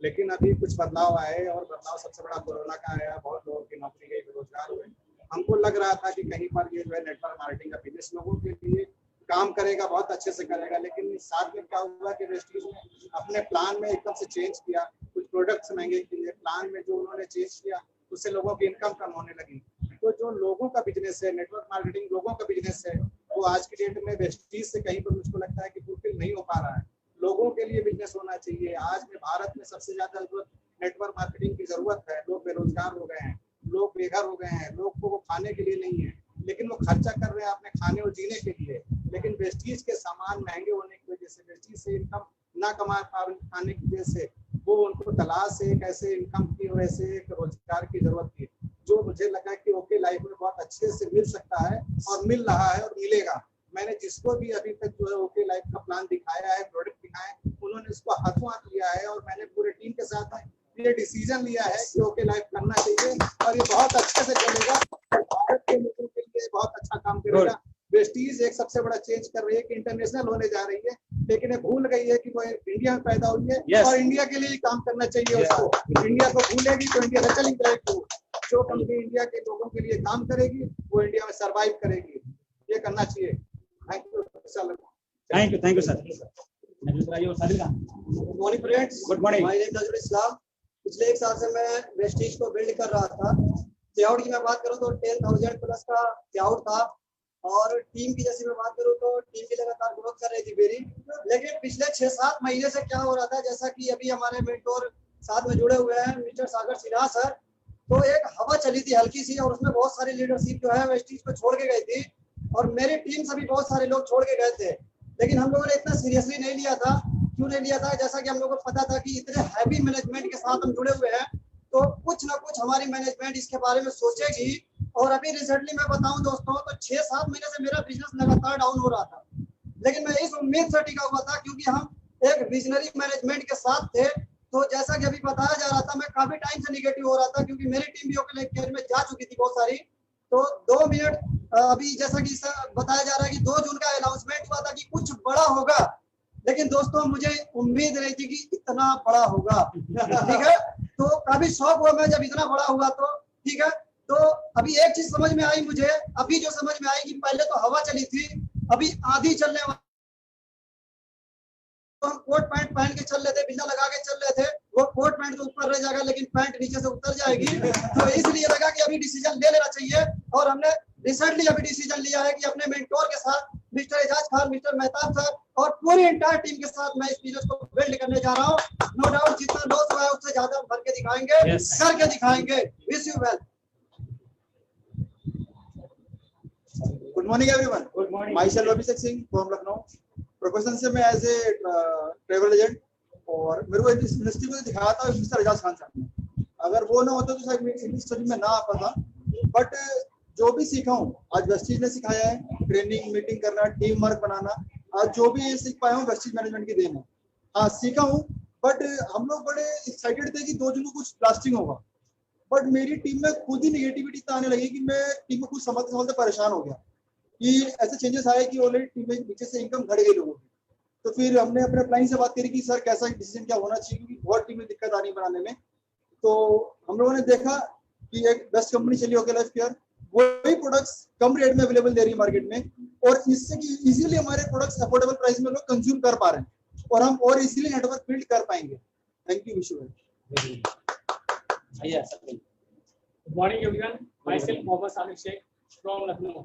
Speaker 9: लेकिन अभी कुछ बदलाव आए और बदलाव सबसे बड़ा कोरोना का आया। बहुत लोगों की नौकरी गई, बेरोजगार हुए। हमको लग रहा था कि कहीं पर ये जो है नेटवर्क मार्केटिंग का बिजनेस लोगों के लिए
Speaker 6: काम करेगा, बहुत अच्छे से करेगा। लेकिन साथ में क्या हुआ कि वेस्टीज ने अपने प्लान में एकदम से चेंज किया, कुछ प्रोडक्ट्स महंगे किए, प्लान में जो उन्होंने चेंज किया उससे लोगों की इनकम कम होने लगी। तो जो लोगों का बिजनेस है, नेटवर्क मार्केटिंग लोगों का बिजनेस है, वो आज की डेट में वेस्टीज से कहीं पर मुझको लगता है कि फुलफिल नहीं हो पा रहा है। लोगों के लिए बिजनेस होना चाहिए। आज में भारत में सबसे ज्यादा नेटवर्क मार्केटिंग की जरूरत है। लोग बेरोजगार हो गए हैं, लोग बेघर हो गए हैं, लोग को वो खाने के लिए नहीं है, लेकिन वो खर्चा कर रहे हैं अपने खाने और जीने के लिए। लेकिन वेस्टीज के सामान महंगे होने की वजह से, वेस्टीज से इनकम ना कमा पाने की वजह से वो उनको तलाश है एक ऐसे इनकम की, वैसे एक रोजगार की जरूरत थी, जो मुझे लगा कि ओके लाइफ में बहुत अच्छे से मिल सकता है और मिल रहा है और मिलेगा। मैंने जिसको भी अभी तक जो है ओके लाइफ का प्लान दिखाया है, प्रोडक्ट दिखाया है, उन्होंने उसको हाथों हाथ लिया है और मैंने पूरे टीम के साथ ये डिसीजन लिया है कि ओके लाइफ करना चाहिए और ये बहुत अच्छे से चलेगा। भारत के लोगों के लिए बहुत अच्छा काम करेगा। वेस्टीज एक सबसे बड़ा चेंज कर रही है कि इंटरनेशनल होने जा रही है, लेकिन ये भूल गई है कि वो इंडिया में पैदा हुई है और इंडिया के लिए काम करना चाहिए उसको। इंडिया को भूलेगी तो इंडिया से चली जाएगी। जो कंपनी इंडिया के लोगों के लिए काम करेगी वो इंडिया में सर्वाइव करेगी। ये करना चाहिए। Thank you sir.
Speaker 1: Thank you sir.
Speaker 7: Good morning friends.
Speaker 1: Good morning.
Speaker 7: My name Nazrul Islam. पिछले 1 साल से मैं वेस्टीज को बिल्ड कर रहा था। पेआउट की मैं बात करूं तो 10,000 प्लस का पेआउट था और टीम की जैसे मैं बात करूं तो टीम भी लगातार ग्रोथ कर रही थी मेरी। लेकिन पिछले 6-7 महीने से क्या हो रहा था, जैसा कि अभी हमारे मेंटोर साथ में जुड़े हुए हैं मिस्टर सागर सिन्हा सर, तो एक हवा चली थी हल्की सी और उसमें बहुत सारी लीडरशिप जो है वेस्टीज को छोड़ के गई थी और मेरी टीम से भी बहुत सारे लोग छोड़ के गए थे। लेकिन हम लोगों ने इतना सीरियसली नहीं लिया था। क्यों नहीं लिया था? जैसा कि हम लोगों को पता था कि इतने हैवी मैनेजमेंट के साथ हम जुड़े हुए हैं तो कुछ ना कुछ हमारी मैनेजमेंट इसके बारे में सोचेगी। और अभी रिसेंटली मैं बताऊं दोस्तों तो 6-7 महीने से मेरा बिजनेस लगातार डाउन हो रहा था, लेकिन मैं इस उम्मीद से टिका हुआ था क्योंकि हम एक विजनरी मैनेजमेंट के साथ थे। तो जैसा कि अभी बताया जा रहा था, मैं काफी टाइम से निगेटिव हो रहा था क्योंकि मेरी टीम भी ओके केयर में जा चुकी थी बहुत सारी। तो 2 मिनट अभी जैसा कि बताया जा रहा है कि 2 जून का अनाउंसमेंट हुआ था कि कुछ बड़ा होगा, लेकिन दोस्तों मुझे उम्मीद नहीं थी कि इतना बड़ा होगा। ठीक है, तो काफी शौक हुआ मैं जब इतना बड़ा हुआ तो। ठीक है, तो अभी एक चीज समझ में आई मुझे, अभी जो समझ में आई कि पहले तो हवा चली थी, अभी आधी चलने वाली। तो हम कोट पैंट पहन के चल रहे थे, बिना लगा के चल रहे थे, वो कोट पैंट तो ऊपर रह जाएगा लेकिन पैंट नीचे से उतर जाएगी। तो इसलिए लगा कि अभी डिसीजन ले लेना चाहिए और हमने रिसेंटली अभी डिसीजन लिया है कि अपने मेंटोर के साथ mister Ejaz Khan, mister Mehtab sir और पूरी एंटायर टीम के साथ मैं इस बिजनेस को बिल्ड करने जा रहा हूँ। नो डाउट जितना लॉस हुआ है उससे ज्यादा भर के दिखाएंगे, करके दिखाएंगे। Wish you well.
Speaker 2: Good morning everyone.
Speaker 1: Good morning.
Speaker 2: My self Abhishek Singh from Lucknow. Profession से मैं एज ए ट्रेवल एजेंट और मेरे को इस इंडस्ट्री को दिखाया था मिस्टर एजाज खान साहब ने। अगर वो ना होता तो शायद मैं इंडस्ट्री में ना आ पाता। बट जो भी सीखा हूँ आज वेस्टीज ने सिखाया है, ट्रेनिंग, मीटिंग करना, टीम वर्क बनाना, आज जो भी सीख पाया हूँ वेस्टीज मैनेजमेंट की देन है। हाँ सीखा हूँ, बट हम लोग बड़े एक्साइटेड थे कि 2 जून को कुछ ब्लास्टिंग होगा, बट मेरी टीम में खुद ही निगेटिविटी आने लगी कि मैं टीम में कुछ समझते परेशान हो गया कि ऐसे चेंजेस आए कि ऑलरेडी टीम में नीचे से इनकम घट गई लोगों की। तो फिर हमने अपने क्लाइंट से बात करी कि सर कैसा डिसीजन क्या होना चाहिए, क्योंकि बहुत टीम में दिक्कत आ रही बनाने में। तो हम लोगों ने देखा कि एक बेस्ट कंपनी चली ओके लाइफ केयर, वही प्रोडक्ट्स कम रेट में अवेलेबल दे रही है मार्केट में और इससे कि इजीली हमारे प्रोडक्ट्स अफोर्डेबल प्राइस में लोग कंज्यूम कर पा रहे हैं और हम और इजीली नेटवर्क बिल्ड कर पाएंगे। Thank you Vishu.
Speaker 3: Good morning everyone. Myself Mohammad Samir Shaikh from Lucknow.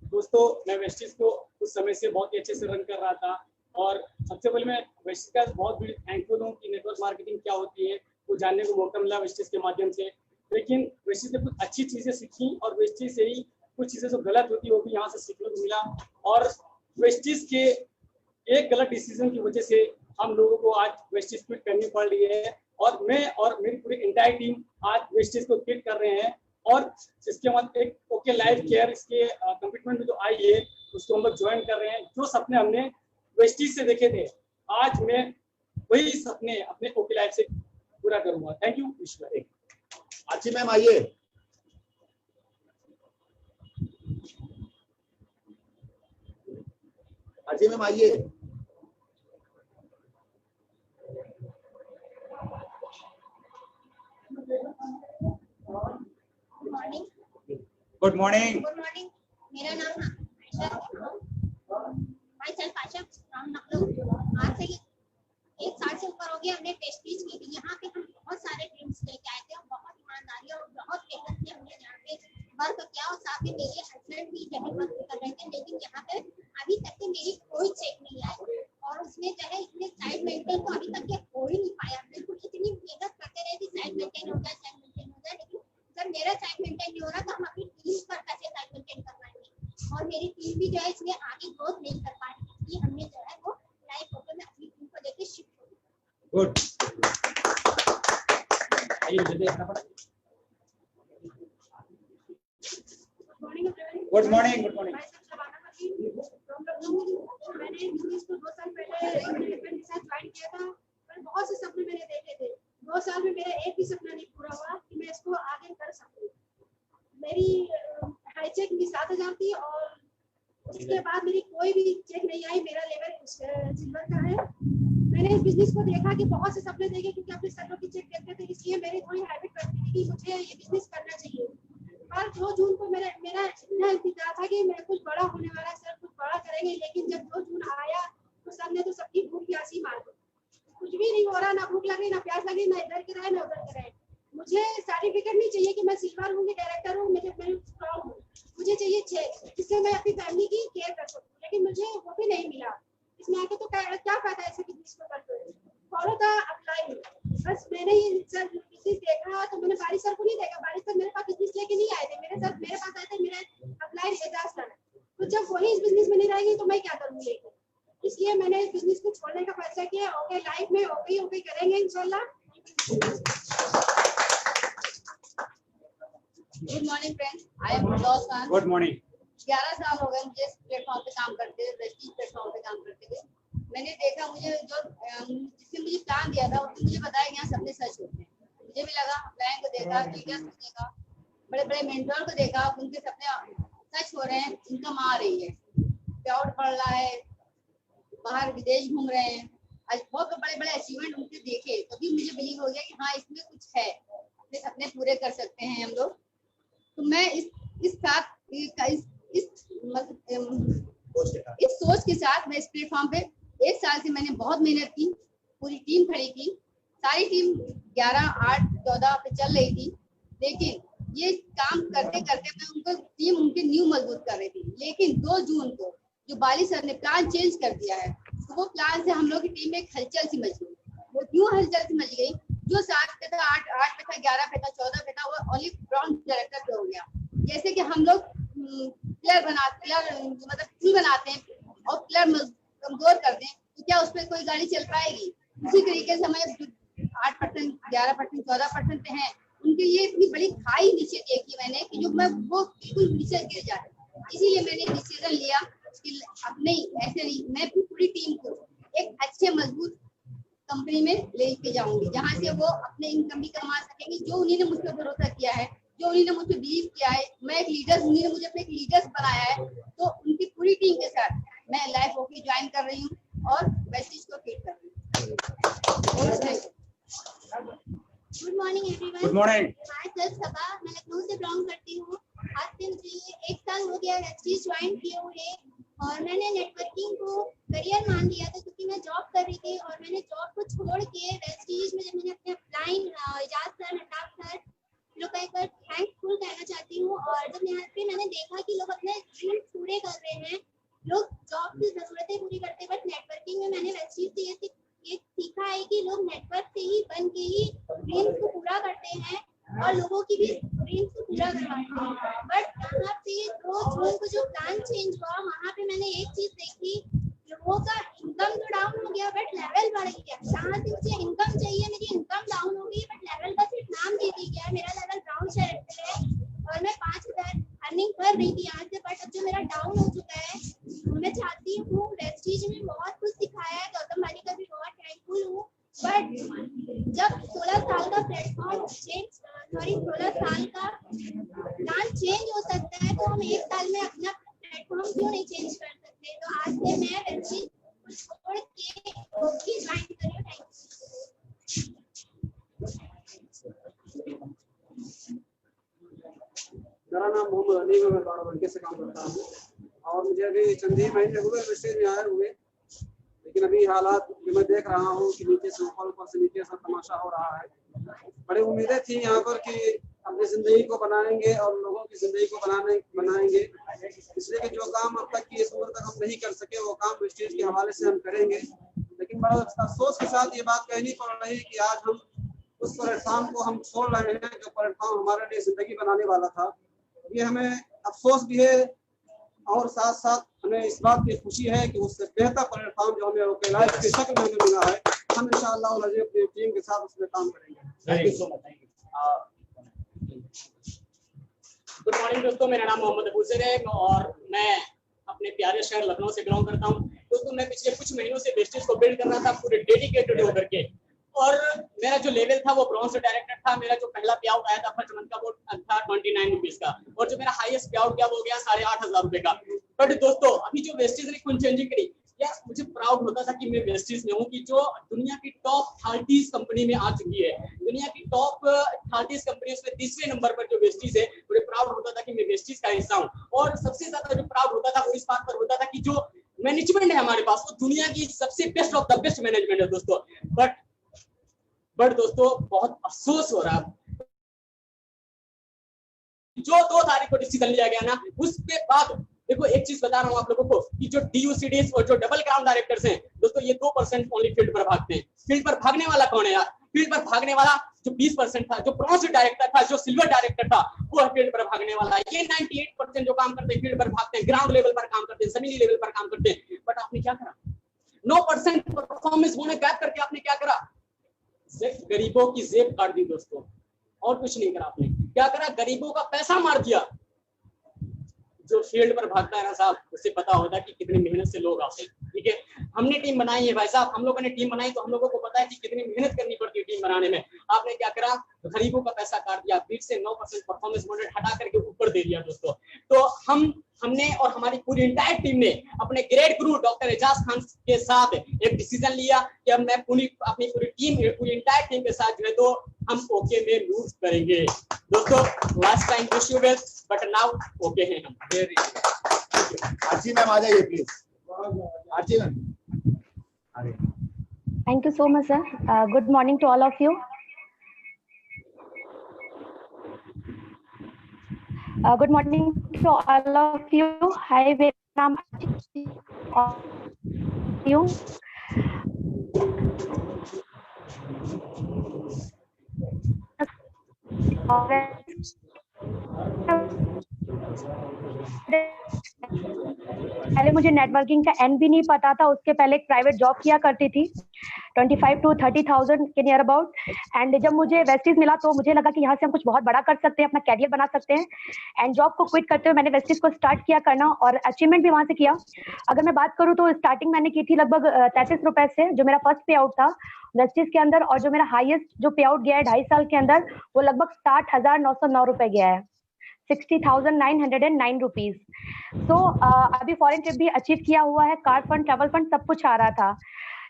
Speaker 3: दोस्तों मैं वेस्टीज को कुछ समय से बहुत ही अच्छे से रन कर रहा था और सबसे पहले मैं वेस्टीज का बहुत बड़ी थैंकफुल हूँ कि नेटवर्क मार्केटिंग क्या होती है वो जानने को मौका मिला वेस्टीज के माध्यम से। लेकिन वेस्टीज से कुछ अच्छी चीजें सीखी और वेस्टीज से ही कुछ चीजें जो गलत होती है वो भी यहाँ से सीखने को मिला। और वेस्टीज के एक गलत डिसीजन की वजह से हम लोगों को आज वेस्टीज क्विट करनी पड़ रही है और मैं और मेरी पूरी एंटायर टीम आज वेस्टीज को क्विट कर रहे हैं। और इसके बाद एक ओके लाइफ केयर इसके कमिटमेंट में जो आई है उसको हम लोग ज्वाइन कर रहे हैं। जो सपने हमने वेस्टीज से देखे थे आज मैं वही सपने अपने ओके लाइफ से पूरा करूंगा। थैंक यू ईश्वर।
Speaker 2: अच्छी मैम आइए। अच्छी मैम आइए।
Speaker 1: Good morning.
Speaker 10: Good morning. मेरा नाम आयशा है। आगे हमने प्रेस्टीज की थी। यहाँ पे हम बहुत सारे ड्रीम्स लेके आए थे और बहुत ईमानदारी और बहुत मेहनत से हमने यहाँ पे वर्क किया और साथ में मेरे हस्बैंड भी जब वर्क कर रहे थे, लेकिन यहाँ पे अभी तक के मेरी कोई चेक नहीं आई और उसमें जो है इसमें साइड मेंटेन तो अभी तक के हो ही नहीं पाया। बिल्कुल इतनी मेहनत करते रहे कि साइड मेंटेन हो जाए, लेकिन जब मेरा साइड मेंटेन नहीं हो रहा तो हम अपनी टीम पर कैसे साइड मेंटेन कर पाएंगे और मेरी टीम भी जो है इसमें आगे ग्रोथ नहीं कर पा रही, इसलिए हमने जो है वो लाइव फोटो में अपनी टीम को लेकर शिफ्ट हो गया।
Speaker 1: Good. Good morning. Good morning.
Speaker 10: मैंने बिजनेस को 2 साल पहले के साथ ज्वाइन किया था, पर बहुत से सपने मैंने देखे थे। 2 साल में मेरा एक भी सपना नहीं पूरा हुआ कि मैं इसको आगे कर सकूं। मेरी हाई चेक भी 7,000 थी और उसके बाद मेरी कोई भी चेक नहीं आई। मेरा लेवल सिल्वर का है। मैंने इस बिजनेस को देखा कि बहुत से सपने देखे क्योंकि अपने सरों की चेक देखते थे, इसलिए मेरी थोड़ी हैबिट बनती थी कि मुझे ये बिजनेस करना चाहिए। पर 2 जून को मेरा इतना इंतजार था कि मैं कुछ बड़ा होने वाला है, सर कुछ बड़ा करेंगे, लेकिन जब 2 जून आया तो सर ने तो सबकी भूख प्यासी मार दी। कुछ भी नहीं हो रहा, ना भूख लग रही, ना प्यास लगी, ना इधर के रहे ना उधर के रहे। मुझे सर्टिफिकेट नहीं चाहिए कि मैं सिल्वर हूँ, डायरेक्टर हूँ, मैं स्ट्रॉन्ग हूँ। मुझे चाहिए चेक जिससे मैं अपनी फैमिली की केयर कर सकूँ, लेकिन मुझे वो भी नहीं मिला। इसमें आके तो क्या फायदा ऐसे बिजनेस को करते हुए। Follow the upline. बस मैंने ये सर बिजनेस देखा तो मैंने बारिश सर को नहीं देखा। बारिश सर मेरे पास बिजनेस लेके नहीं आए थे, मेरे पास आए थे मेरा अपलाइन एजाज सर। तो जब वही इस बिजनेस में नहीं रहेगी तो मैं क्या करूँ लेके, इसलिए मैंने इस बिजनेस को छोड़ने का फैसला किया। ओके लाइफ में ओके करेंगे इंशाल्लाह।
Speaker 11: Good morning friends, I am Firdaus Khan.
Speaker 1: Good morning.
Speaker 11: 11 साल हो गए मुझे इस प्लेटफॉर्म पे काम करते हुए, प्रेस्टीज प्लेटफॉर्म पे काम करते हुए। मैंने देखा, मुझे जो जिसने मुझे प्लान दिया था उसने मुझे बताया कि यहाँ सपने सच होते हैं। मुझे भी लगा, प्लान को देखा, लीडर्स को देखा, बड़े बड़े मेंटर को देखा, उनके सपने सच हो रहे हैं, इनकम आ रही है, क्राउड बढ़ रहा है, बाहर विदेश घूम रहे हैं। आज बहुत बड़े बड़े अचीवमेंट उनके देखे, तभी मुझे बिलीव हो गया कि हाँ इसमें कुछ है, अपने सपने पूरे कर सकते हैं हम लोग। तो मैं इस सोच के साथ मैं इस प्लेटफॉर्म पे 1 साल से मैंने बहुत मेहनत की, पूरी टीम खड़ी की। सारी टीम 11, 8, 14 पे चल रही थी, लेकिन ये काम करते करते मैं उनको टीम उनके न्यू मजबूत कर रही थी। लेकिन 2 जून को जो बाली सर ने प्लान चेंज कर दिया है, तो वो प्लान से हम लोग की टीम में एक हलचल सी मच गई। वो क्यों हलचल सी मच गई? जो 7 पे था, 8 पे था, 11 पे था, 14 पे था, वो ओनली ब्राउन डायरेक्टर पे हो गया। जैसे कि हम लोग प्लेयर मतलब टीम बनाते हैं और प्लेयर कमजोर कर दें तो क्या उस पर कोई गाड़ी चल पाएगी? उसी तरीके से हमें 8%, 11%, 14% पे हैं, उनके लिए इतनी बड़ी खाई नीचे देखी मैंने कि जो मैं वो बिल्कुल नीचे गिर जाती। इसीलिए मैंने डिसीजन लिया कि अब नहीं, ऐसे नहीं, मैं पूरी टीम को एक अच्छे मजबूत कंपनी में लेके जाऊंगी, जहाँ से वो अपने इनकम भी कमा सकेंगे। जो उन्हीं ने मुझ पर भरोसा किया है, जो उन्हीं ने मुझ पर बिलीव किया है, मैं एक लीडर, उन्हीं ने मुझे अपने एक लीडर्स बनाया है, तो उनकी पूरी टीम के साथ मैं लाइफ ओके ज्वाइन कर रही हूँ और प्रेस्टीज को फीड कर रही हूँ।
Speaker 10: Good morning everyone.
Speaker 1: Good morning.
Speaker 10: मैं सबा, मैं लखनऊ से बिलोंग करती हूँ। आज से मुझे 1 साल हो गया प्रेस्टीज ज्वाइन किए हुए और मैंने नेटवर्किंग को करियर मान लिया था क्योंकि मैं जॉब कर रही थी। और मैंने जॉब को छोड़ के प्रेस्टीज में जब मैंने अपने अपलाइन एजाज सर, नटाफ सर लोग का एक बार थैंकफुल कहना चाहती हूँ। और जब यहाँ पे मैंने देखा कि लोग अपने ड्रीम पूरे कर रहे हैं, लोग जॉब की जरूरतें पूरी करते हैं, बट नेटवर्किंग में मैंने प्रेस्टीज से ये सीखा है कि लोग नेटवर्क से ही बन के ही ड्रीम्स को पूरा करते हैं और लोगों की भी ड्रीम्स को पूरा करवाते हैं। बट यहाँ पे 2 जून को जो प्लान चेंज हुआ, वहाँ पे मैंने एक चीज देखी, लोगों का इनकम तो डाउन हो गया बट लेवल बढ़ गया। जहाँ से मुझे इनकम चाहिए, मेरी इनकम डाउन हो गई बट लेवल का सिर्फ नाम दे दी गया। मेरा लेवल ब्राउन शेयर है और मैं 5,000 अर्निंग कर रही थी आज से, बट अब जो मेरा डाउन हो चुका है, मैं चाहती हूँ प्रेस्टीज में बहुत कुछ सिखाया है, गौतम भाई का भी बहुत थैंकफुल हूँ। बट जब 16 साल का प्लेटफॉर्म चेंज 16 साल का प्लान चेंज हो सकता है, तो हम 1 साल में अपना प्लेटफॉर्म क्यों नहीं चेंज कर सकते? तो आज से मैं प्रेस्टीज छोड़ के ओके ज्वाइन कर रही हूँ। Thank you.
Speaker 12: मेरा नाम मोहम्मद अली है, मैं बाराबंकी से काम करता हूँ और मुझे अभी चंद ही महीने हुए प्रेस्टीज में आए हुए, लेकिन अभी हालात जो मैं देख रहा हूँ कि नीचे से ऊपर, ऊपर से नीचे सब तमाशा हो रहा है। बड़ी उम्मीदें थी यहाँ पर कि अपनी जिंदगी को बनाएंगे और लोगों की जिंदगी को बनाएंगे, इसलिए कि जो काम अब तक की इस उम्र तक हम नहीं कर सके वो काम वेस्टेज के हवाले से हम करेंगे। लेकिन बड़ा अफसोस के साथ ये बात कहनी पड़ रही है कि आज हम उस प्लेटफॉर्म को हम छोड़ रहे हैं जो प्लेटफॉर्म हमारे लिए जिंदगी बनाने वाला था। ये हमें अफसोस भी है और साथ साथ हमें इस बात की खुशी है कि उससे बेहतर प्लेटफॉर्म जो हमें ओकेलाइज की शक्ल में हमें मिला है, हम इंशाअल्लाह अपनी टीम के साथ उसमें काम करेंगे।
Speaker 1: Thank you so much.
Speaker 3: Good morning दोस्तों, मेरा नाम मोहम्मद अबूजर है और मैं अपने प्यारे शहर लखनऊ से बिलोंग करता हूँ। दोस्तों मैं पिछले कुछ महीनों से वेस्टेज को बिल्ड कर रहा था पूरे डेडिकेटेड होकर के, और मेरा जो लेवल था वो ब्रॉन्ज से डायरेक्टर था। मेरा जो पहला पे आउट आया था फर्स्ट मंथ का वो था 29 रुपीज का, और जो मेरा हाईएस्ट पे आउट गया वो गया 8,500 रुपए का। बट दोस्तों अभी जो वेस्टेज ने कुछ चेंजिंग करी, यार मुझे प्राउड होता था कि मैं वेस्टेज में हूँ कि जो दुनिया की टॉप 30 कंपनी में आ चुकी है। दुनिया की टॉप 30 कंपनी में 30वें नंबर पर जो वेस्टेज है, मुझे प्राउड होता था कि मैं वेस्टेज का हिस्सा हूँ। और सबसे ज्यादा जो प्राउड होता था वो इस बात पर होता था कि जो मैनेजमेंट है हमारे पास वो दुनिया की सबसे best of the best management है दोस्तों। बट दोस्तों बहुत अफसोस हो रहा है, जो 2 तारीख को डिसीजन लिया गया ना, उसके बाद देखो एक चीज बता रहा हूँ आप लोगों को कि जो DUCDs और जो डबल क्राउन डायरेक्टर्स हैं दोस्तों, ये 2% ओनली फील्ड पर भागते हैं। फील्ड पर भागने वाला कौन है यार? फील्ड पर भागने वाला जो 20% था, जो ब्रॉन्ज डायरेक्टर था, जो सिल्वर डायरेक्टर था, वो फील्ड पर भागने वाला है। ये 98% जो काम करते हैं फील्ड पर भागते हैं, ग्राउंड लेवल पर काम करते हैं, जमीनी लेवल पर काम करते हैं। बट आपने क्या करा? 9% परफॉर्मेंस होने गैप करके आपने क्या करा? गरीबों की जेब काट दी दोस्तों, और कुछ नहीं करा आपने। क्या करा? गरीबों का पैसा मार दिया। जो फील्ड पर भागता है ना साहब, उससे पता होता है कि कितनी मेहनत से लोग आते हैं। ठीक है, हमने टीम बनाई है भाई साहब, हम लोगों ने टीम बनाई तो हम लोगों को पता है कि कितनी मेहनत करनी पड़ती है टीम बनाने में। आपने क्या करा? गरीबों का पैसा काट दिया, बीच से 9% परफॉर्मेंस बोनस हटा करके ऊपर दे दिया दोस्तों। तो हमने और हमारी पूरी इंटायर टीम ने अपने ग्रेट गुरु डॉक्टर एजाज खान के साथ एक डिसीजन लिया कि अब मैं अपनी पूरी इंटायर टीम के साथ जो है तो हम ओके में मूव करेंगे दोस्तों। Last time wish you best, but now okay हैं हम।
Speaker 2: आरती मैम आ जाइए please. Aarti ma'am
Speaker 13: Thank you so much, sir. Good morning to all of you. Good morning to all of you. Hi, Vietnam. You. पहले मुझे networking का N भी नहीं पता था, उसके पहले एक प्राइवेट जॉब किया करती थी 25 to 30,000 के नियर अबाउट। एंड जब मुझे वेस्टीज मिला तो मुझे लगा कि यहाँ से हम कुछ बहुत बड़ा कर सकते हैं, अपना कैरियर बना सकते हैं। एंड जॉब को क्विट करते हुए मैंने वेस्टीज को स्टार्ट किया करना और अचीवमेंट भी वहां से किया। अगर मैं बात करूँ तो स्टार्टिंग मैंने की थी लगभग 33 रुपए से, जो मेरा फर्स्ट पे आउट था वेस्टीज के अंदर, और जो मेरा हाईएस्ट जो पे आउट गया है 2.5 साल के अंदर वो लगभग 60,909 रुपए गया है, 60,909 रुपीज। तो अभी फॉरेन ट्रिप भी अचीव किया हुआ है, कार फंड, ट्रैवल फंड सब कुछ आ रहा था।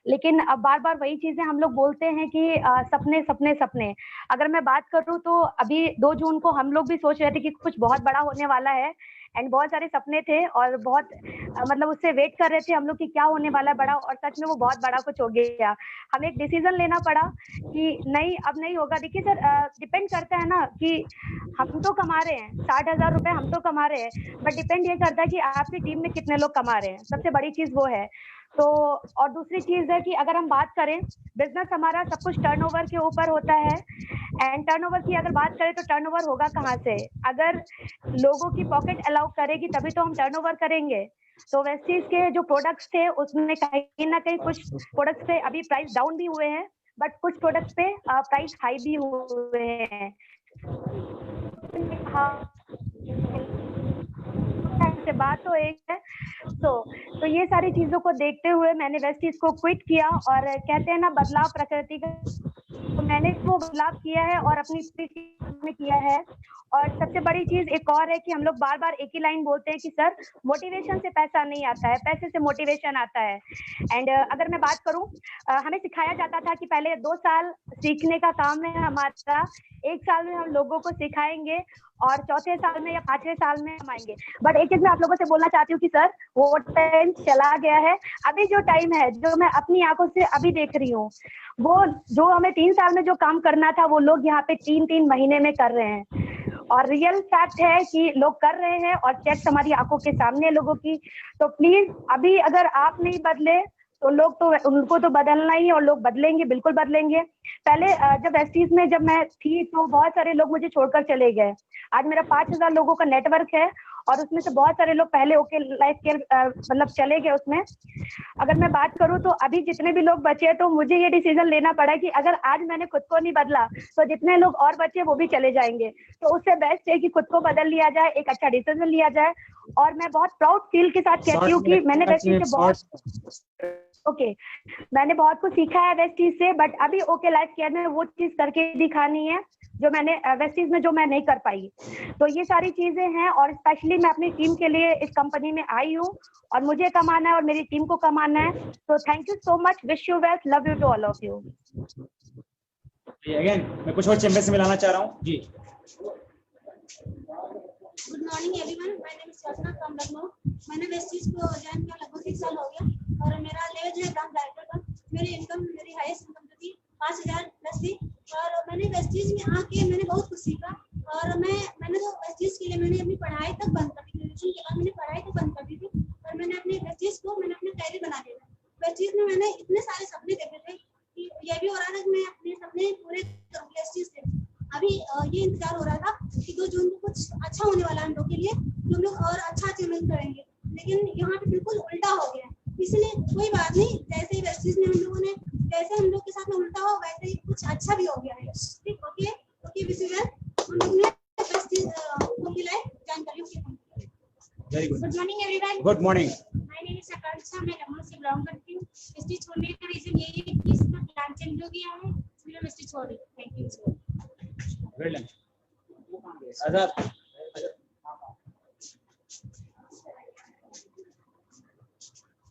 Speaker 13: लेकिन अब बार बार वही चीजें हम लोग बोलते हैं कि सपने सपने सपने। अगर मैं बात करूं तो अभी 2 जून को हम लोग भी सोच रहे थे कि कुछ बहुत बड़ा होने वाला है, एंड बहुत सारे सपने थे और बहुत मतलब उससे वेट कर रहे थे हम लोग कि क्या होने वाला है बड़ा, और सच में वो बहुत बड़ा कुछ हो गया। हमें एक डिसीजन लेना पड़ा कि नहीं, अब नहीं होगा। देखिए सर, डिपेंड करता है ना कि हम तो कमा रहे हैं 60,000 रुपए, हम तो कमा रहे हैं, बट डिपेंड ये करता है कि आपकी टीम में कितने लोग कमा रहे हैं, सबसे बड़ी चीज वो है। तो और दूसरी चीज है कि अगर हम बात करें, बिजनेस हमारा सब कुछ टर्नओवर के ऊपर होता है, एंड टर्नओवर की अगर बात करें तो टर्नओवर होगा कहाँ से? अगर लोगों की पॉकेट अलाउ करेगी तभी तो हम टर्नओवर करेंगे। तो वेस्टीज के जो प्रोडक्ट्स थे उसमें कहीं ना कहीं कुछ प्रोडक्ट्स पे अभी प्राइस डाउन भी हुए हैं, बट कुछ प्रोडक्ट्स पे प्राइस हाई भी हुए हैं। हाँ, से बात तो एक है। तो ये सारी चीजों को देखते हुए मैंने वेस्टीज को क्विट किया, और कहते हैं ना बदलाव प्रकृति का, तो मैंने वो बदलाव किया है और अपनी में किया है। और सबसे बड़ी चीज एक और है कि हम लोग बार बार एक ही लाइन बोलते हैं कि सर मोटिवेशन से पैसा नहीं आता है, पैसे से मोटिवेशन आता है। एंड अगर मैं बात करूं, हमें सिखाया जाता था कि पहले 2 साल सीखने का काम है हमारा, 1 साल में हम लोगों को सिखाएंगे और चौथे साल में या 5वें साल में हम आएंगे। बट एक चीज मैं आप लोगों से बोलना चाहती हूँ कि सर वो टाइम चला गया है। अभी जो टाइम है, जो मैं अपनी आंखों से अभी देख रही हूँ, वो जो हमें 3 साल में जो काम करना था वो लोग यहाँ पे 3-3 महीने में कर रहे हैं। और रियल फैक्ट है कि लोग कर रहे हैं और चेक हमारी आंखों के सामने लोगों की। तो प्लीज अभी अगर आप नहीं बदले तो लोग तो उनको तो बदलना ही है, और लोग बदलेंगे, बिल्कुल बदलेंगे। पहले जब वेस्टीज में जब मैं थी तो बहुत सारे लोग मुझे छोड़कर चले गए। आज मेरा 5000 लोगों का नेटवर्क है और उसमें से बहुत सारे लोग पहले ओके लाइफ केयर मतलब चले गए उसमें। अगर मैं बात करूं तो अभी जितने भी लोग बचे तो मुझे ये डिसीजन लेना पड़ा कि अगर आज मैंने खुद को नहीं बदला तो जितने लोग और बचे वो भी चले जाएंगे। तो उससे बेस्ट है कि खुद को बदल लिया जाए, एक अच्छा डिसीजन लिया जाए। और मैं बहुत प्राउड फील के साथ कहती हूँ कि मैंने वेस्टीज से मैंने बहुत कुछ सीखा है वेस्टीज से। बट अभी ओके लाइफ केयर में वो चीज करके दिखानी है जो मैंने वेस्टीज में जो मैं नहीं कर पाई। तो ये सारी चीजें हैं और स्पेशली मैं अपनी टीम के लिए इस कंपनी में आई हूँ और मुझे कमाना है और मेरी टीम को कमाना है। तो thank you so much, wish you wealth, love you to all of you.
Speaker 1: Again मैं कुछ और चैंपियन से मिलाना चाह रहा हूँ जी।
Speaker 10: Good morning everyone, my name is Swapna from Lucknow. मैंने वेस्टीज को ज्वाइन किया लगभग 1 साल हो गया और मेरा लेवल है ब्रांच डायरेक्टर का। मेरी हाईएस्ट इनकम जो थी 5000 प्लस थी। और मैंने वेस्टीज में आके मैंने बहुत कुछ सीखा। और मैंने तो वेस्टीज के लिए मैंने अपनी पढ़ाई तक बंद कर दी। ग्रेजुएशन के बाद मैंने पढ़ाई तक बंद कर दी थी और मैंने अपने वेस्टीज को मैंने अपना कैरियर बना दिया। वेस्टीज में मैंने इतने सारे सपने देखे थे कि ये भी हो रहा था कि मैं अपने सपने पूरे करूँ वेस्टीज से। अभी ये इंतजार हो रहा था कि 2 जून को कुछ अच्छा होने वाला है हम लोग के लिए, जो लोग और अच्छा अचीवमेंट करेंगे। लेकिन यहाँ पे बिल्कुल उल्टा हो गया। इसलिए कोई बात नहीं, जैसे ही वेस्टीज में हम लोगों ने जैसे हम लोग के साथ में उल्टा हो वैसे ही कुछ अच्छा भी हो गया है। ठीक, ओके ओके विजुअल हम लोग ने वेस्टीज की लाइफ जानकारी की।
Speaker 1: Very good.
Speaker 10: Good morning everyone.
Speaker 1: Good morning.
Speaker 10: My name is Akanksha, मैं लखनऊ से बिलोंग करती हूँ। वेस्टीज छोड़ने का रीजन यही है कि इसका प्लान चेंज हो गया है, इसलिए वेस्टीज छोड़ रही हूँ। Thank you.
Speaker 1: Well done. Azad.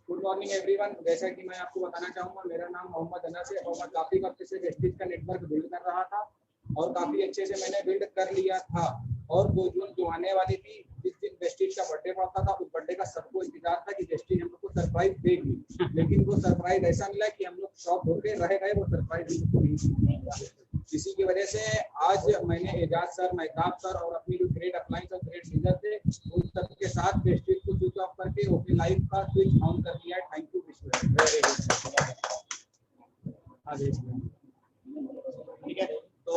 Speaker 9: Good morning everyone. जैसा कि मैं आपको बताना चाहूँगा, मेरा नाम मोहम्मद अनस है और मैं काफ़ी वक्त से वेस्टीज का नेटवर्क बिल्ड कर रहा था और काफ़ी अच्छे से मैंने बिल्ड कर लिया था। और 2 जून जो आने वाली थी, जिस दिन वेस्टीज का बर्थडे पड़ता था, उस बर्थडे का सबको इंतजार था कि वेस्टीज हम लोग को सरप्राइज देगी। लेकिन वो सरप्राइज ऐसा मिला कि हम लोग शॉक होकर रह गए, वो सरप्राइज नहीं मिला। इसी की वजह से आज मैंने एजाज सर, महताब सर और अपनी जो ग्रेट अपलाइंस और ग्रेट लीडर थे उन सबके साथ वेस्टीज को स्विच ऑफ करके ओके लाइफ का स्विच ऑन कर दिया है। थैंक यू
Speaker 2: ठीक है, तो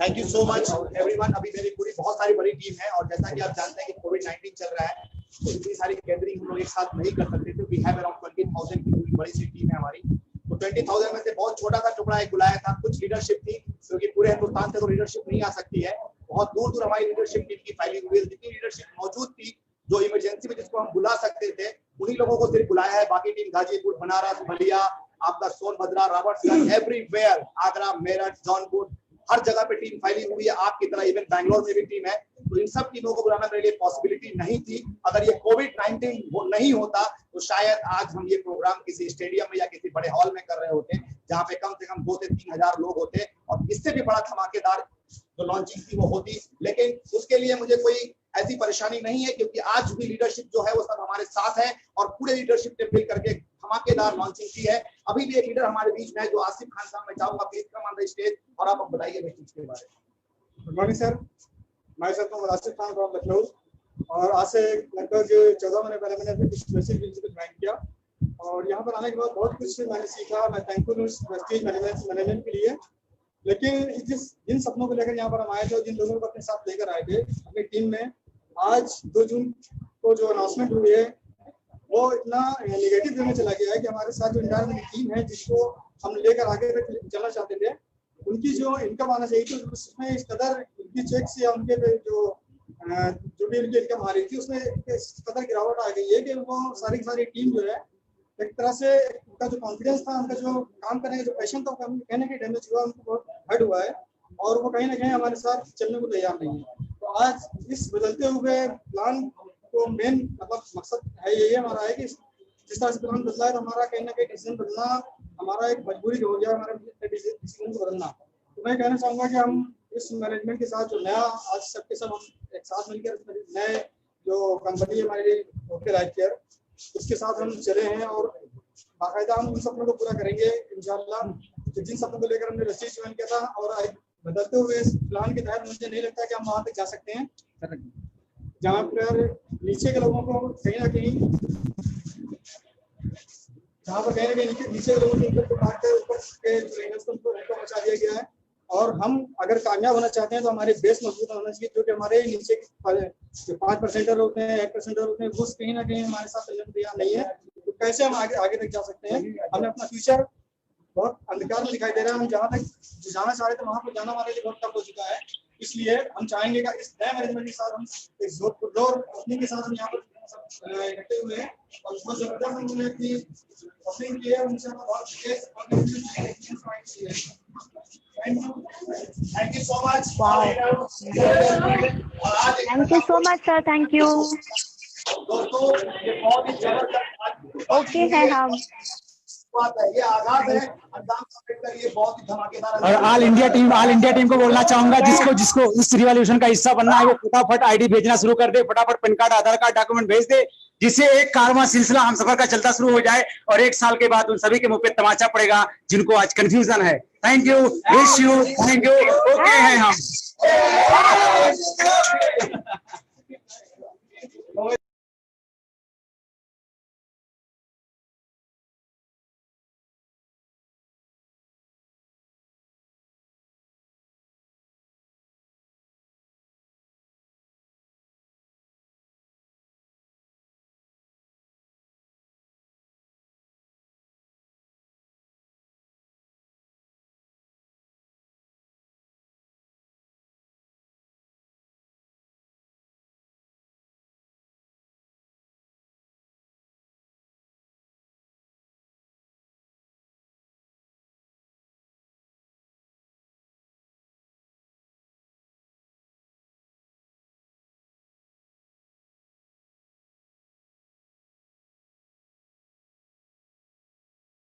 Speaker 2: thank you so much everyone. अभी मेरी पूरी बहुत सारी बड़ी टीम है और जैसा कि आप जानते हैं कि कोविड-19 चल रहा है तो इतनी सारी गैदरिंग हम लोग एक साथ नहीं कर सकते थे। वी हैव अराउंड 20,000 की पूरी बड़ी सी टीम है हमारी। तो 20,000 में से बहुत छोटा सा टुकड़ा एक बुलाया था। कुछ लीडरशिप थी क्योंकि पूरे हिंदुस्तान से तो लीडरशिप नहीं आ सकती है, बहुत दूर दूर हमारी लीडरशिप टीम की फैली हुई है। जितनी लीडरशिप मौजूद थी जो इमरजेंसी में जिसको हम बुला सकते थे उन्हीं लोगों को सिर्फ बुलाया है। बाकी टीम गाजीपुर, बनारस, बलिया, आपका सोनभद्रा, रॉबर्ट्सगंज, एवरीवेयर, आगरा, मेरठ, जौनपुर, हर जगह पे टीम फैली हुई है। आपकी तरह इवन बैंगलोर में भी टीम है। तो इन सब टीमों को बुलाना मेरे लिए पॉसिबिलिटी नहीं थी। अगर ये कोविड-19 वो नहीं होता तो शायद आज हम ये प्रोग्राम किसी स्टेडियम में या किसी बड़े हॉल में कर रहे होते जहाँ पे कम से कम 2 से 3 हजार लोग होते और इससे भी बड़ा धमाकेदार जो लॉन्चिंग थी वो होती। लेकिन उसके लिए मुझे कोई ऐसी परेशानी नहीं है क्योंकि आज भी लीडरशिप जो है वो सब हमारे साथ है और पूरे लीडरशिप ने मिल करके धमाकेदार लॉन्चिंग की है। अभी भी एक लीडर हमारे बीच में है जो आसिफ खान साहब, मैं चाहूंगा please come on the stage और आप बताइए वेस्टीज के बारे में।
Speaker 14: गुड मॉर्निंग सर, मैं आसिफ खान फ्रॉम लखनऊ और आज से लगभग 14 महीने पहले मैंने अपनी वेस्टीज को ज्वाइन किया और यहाँ पर आने के बाद बहुत कुछ मैंने सीखा। मैं थैंकफुल हूँ वेस्टीज मैनेजमेंट के लिए। लेकिन जिन सपनों को लेकर यहाँ पर हम आए थे और जिन लोगों को अपने साथ लेकर आए थे अपनी टीम में, आज 2 जून को जो अनाउंसमेंट हुई है वो इतना नेगेटिव वे में चला गया है कि हमारे साथ जो इंटायर मेरी टीम है जिसको हम लेकर आगे तक चलना चाहते थे, उनकी जो इनकम आना चाहिए थी उसमें इस कदर उनकी चेक से उनके जो भी उनकी इनकम आ रही थी उसमें इस कदर गिरावट आ गई है कि वो सारी की सारी टीम जो है एक तरह से उनका जो कॉन्फिडेंस था, उनका जो काम करने का जो पैशन था, कहने के डैमेज हुआ, उनको बहुत हर्ट हुआ है और वो कहीं ना कहीं हमारे साथ चलने को तैयार नहीं है। तो आज इस बदलते हुए प्लान को मेन मतलब मकसद है यही हमारा है कि जिस तरह से प्लान बदला है तो हमारा कहीं ना कहीं डिसीजन बदलना हमारा एक मजबूरी हो गया हमारे डिसीजन को बदलना। तो मैं कहना चाहूँगा कि हम इस मैनेजमेंट के साथ जो नया आज सबके सब हम एक साथ मिलकर नए जो कंपनी है हमारी ओके लाइफ केयर उसके साथ हम चले हैं और बाकायदा हम उन सपनों को पूरा करेंगे इंशाल्लाह। जिन सपनों को लेकर हमने रस्सी ज्वाइन किया था और बदलते हुए प्लान के तहत मुझे नहीं लगता कि हम वहाँ तक जा सकते हैं जहाँ पर नीचे के लोगों को कहीं ना कहीं जहाँ पर कहीं ना कहीं नीचे के लोगों को ऊपर के ट्रेनर्स को उनको पहुँचा दिया गया है। और हम अगर कामयाब होना चाहते हैं तो हमारे बेस मजबूत होना चाहिए जो कि हमारे नीचे जो 5% होते हैं 1% होते हैं वो कहीं ना कहीं हमारे साथ चलने तैयार नहीं है। तो कैसे हम आगे तक जा सकते हैं? हमें अपना फ्यूचर बहुत अंधकार में दिखाई दे रहा है। हम जहाँ तक जाना चाह रहे थे वहाँ पर जाना हमारे लिए बहुत टफ हो चुका है। इसलिए हम चाहेंगे कि इस नए मैनेजमेंट के साथ हम एक जोर अपनी के साथ हम यहाँ पर इकट्ठे हुए हैं और बहुत जबरदस्त हमने अपनी ओपनिंग की है। उनसे
Speaker 2: Thank you so much.
Speaker 13: Wow. Thank you so much, sir. Thank you.
Speaker 2: दोस्तों ये बहुत ही जबरदस्त
Speaker 13: Okay है हम।
Speaker 2: ये आगाज है अंजाम सबमिट का ये बहुत ही धमाकेदार।
Speaker 1: और ऑल इंडिया टीम को बोलना चाहूंगा जिसको इस रिवॉल्यूशन का हिस्सा बनना है वो फटाफट आईडी भेजना शुरू कर दे, फटाफट पैन कार्ड आधार कार्ड डॉक्यूमेंट भेज दे, जिससे एक कारवां सिलसिला हम सफर का चलता शुरू हो जाए और एक साल के बाद उन सभी के मुंह पे तमाचा पड़ेगा जिनको आज कंफ्यूजन है। Thank you, wish you, thank you. Okay हैं हम।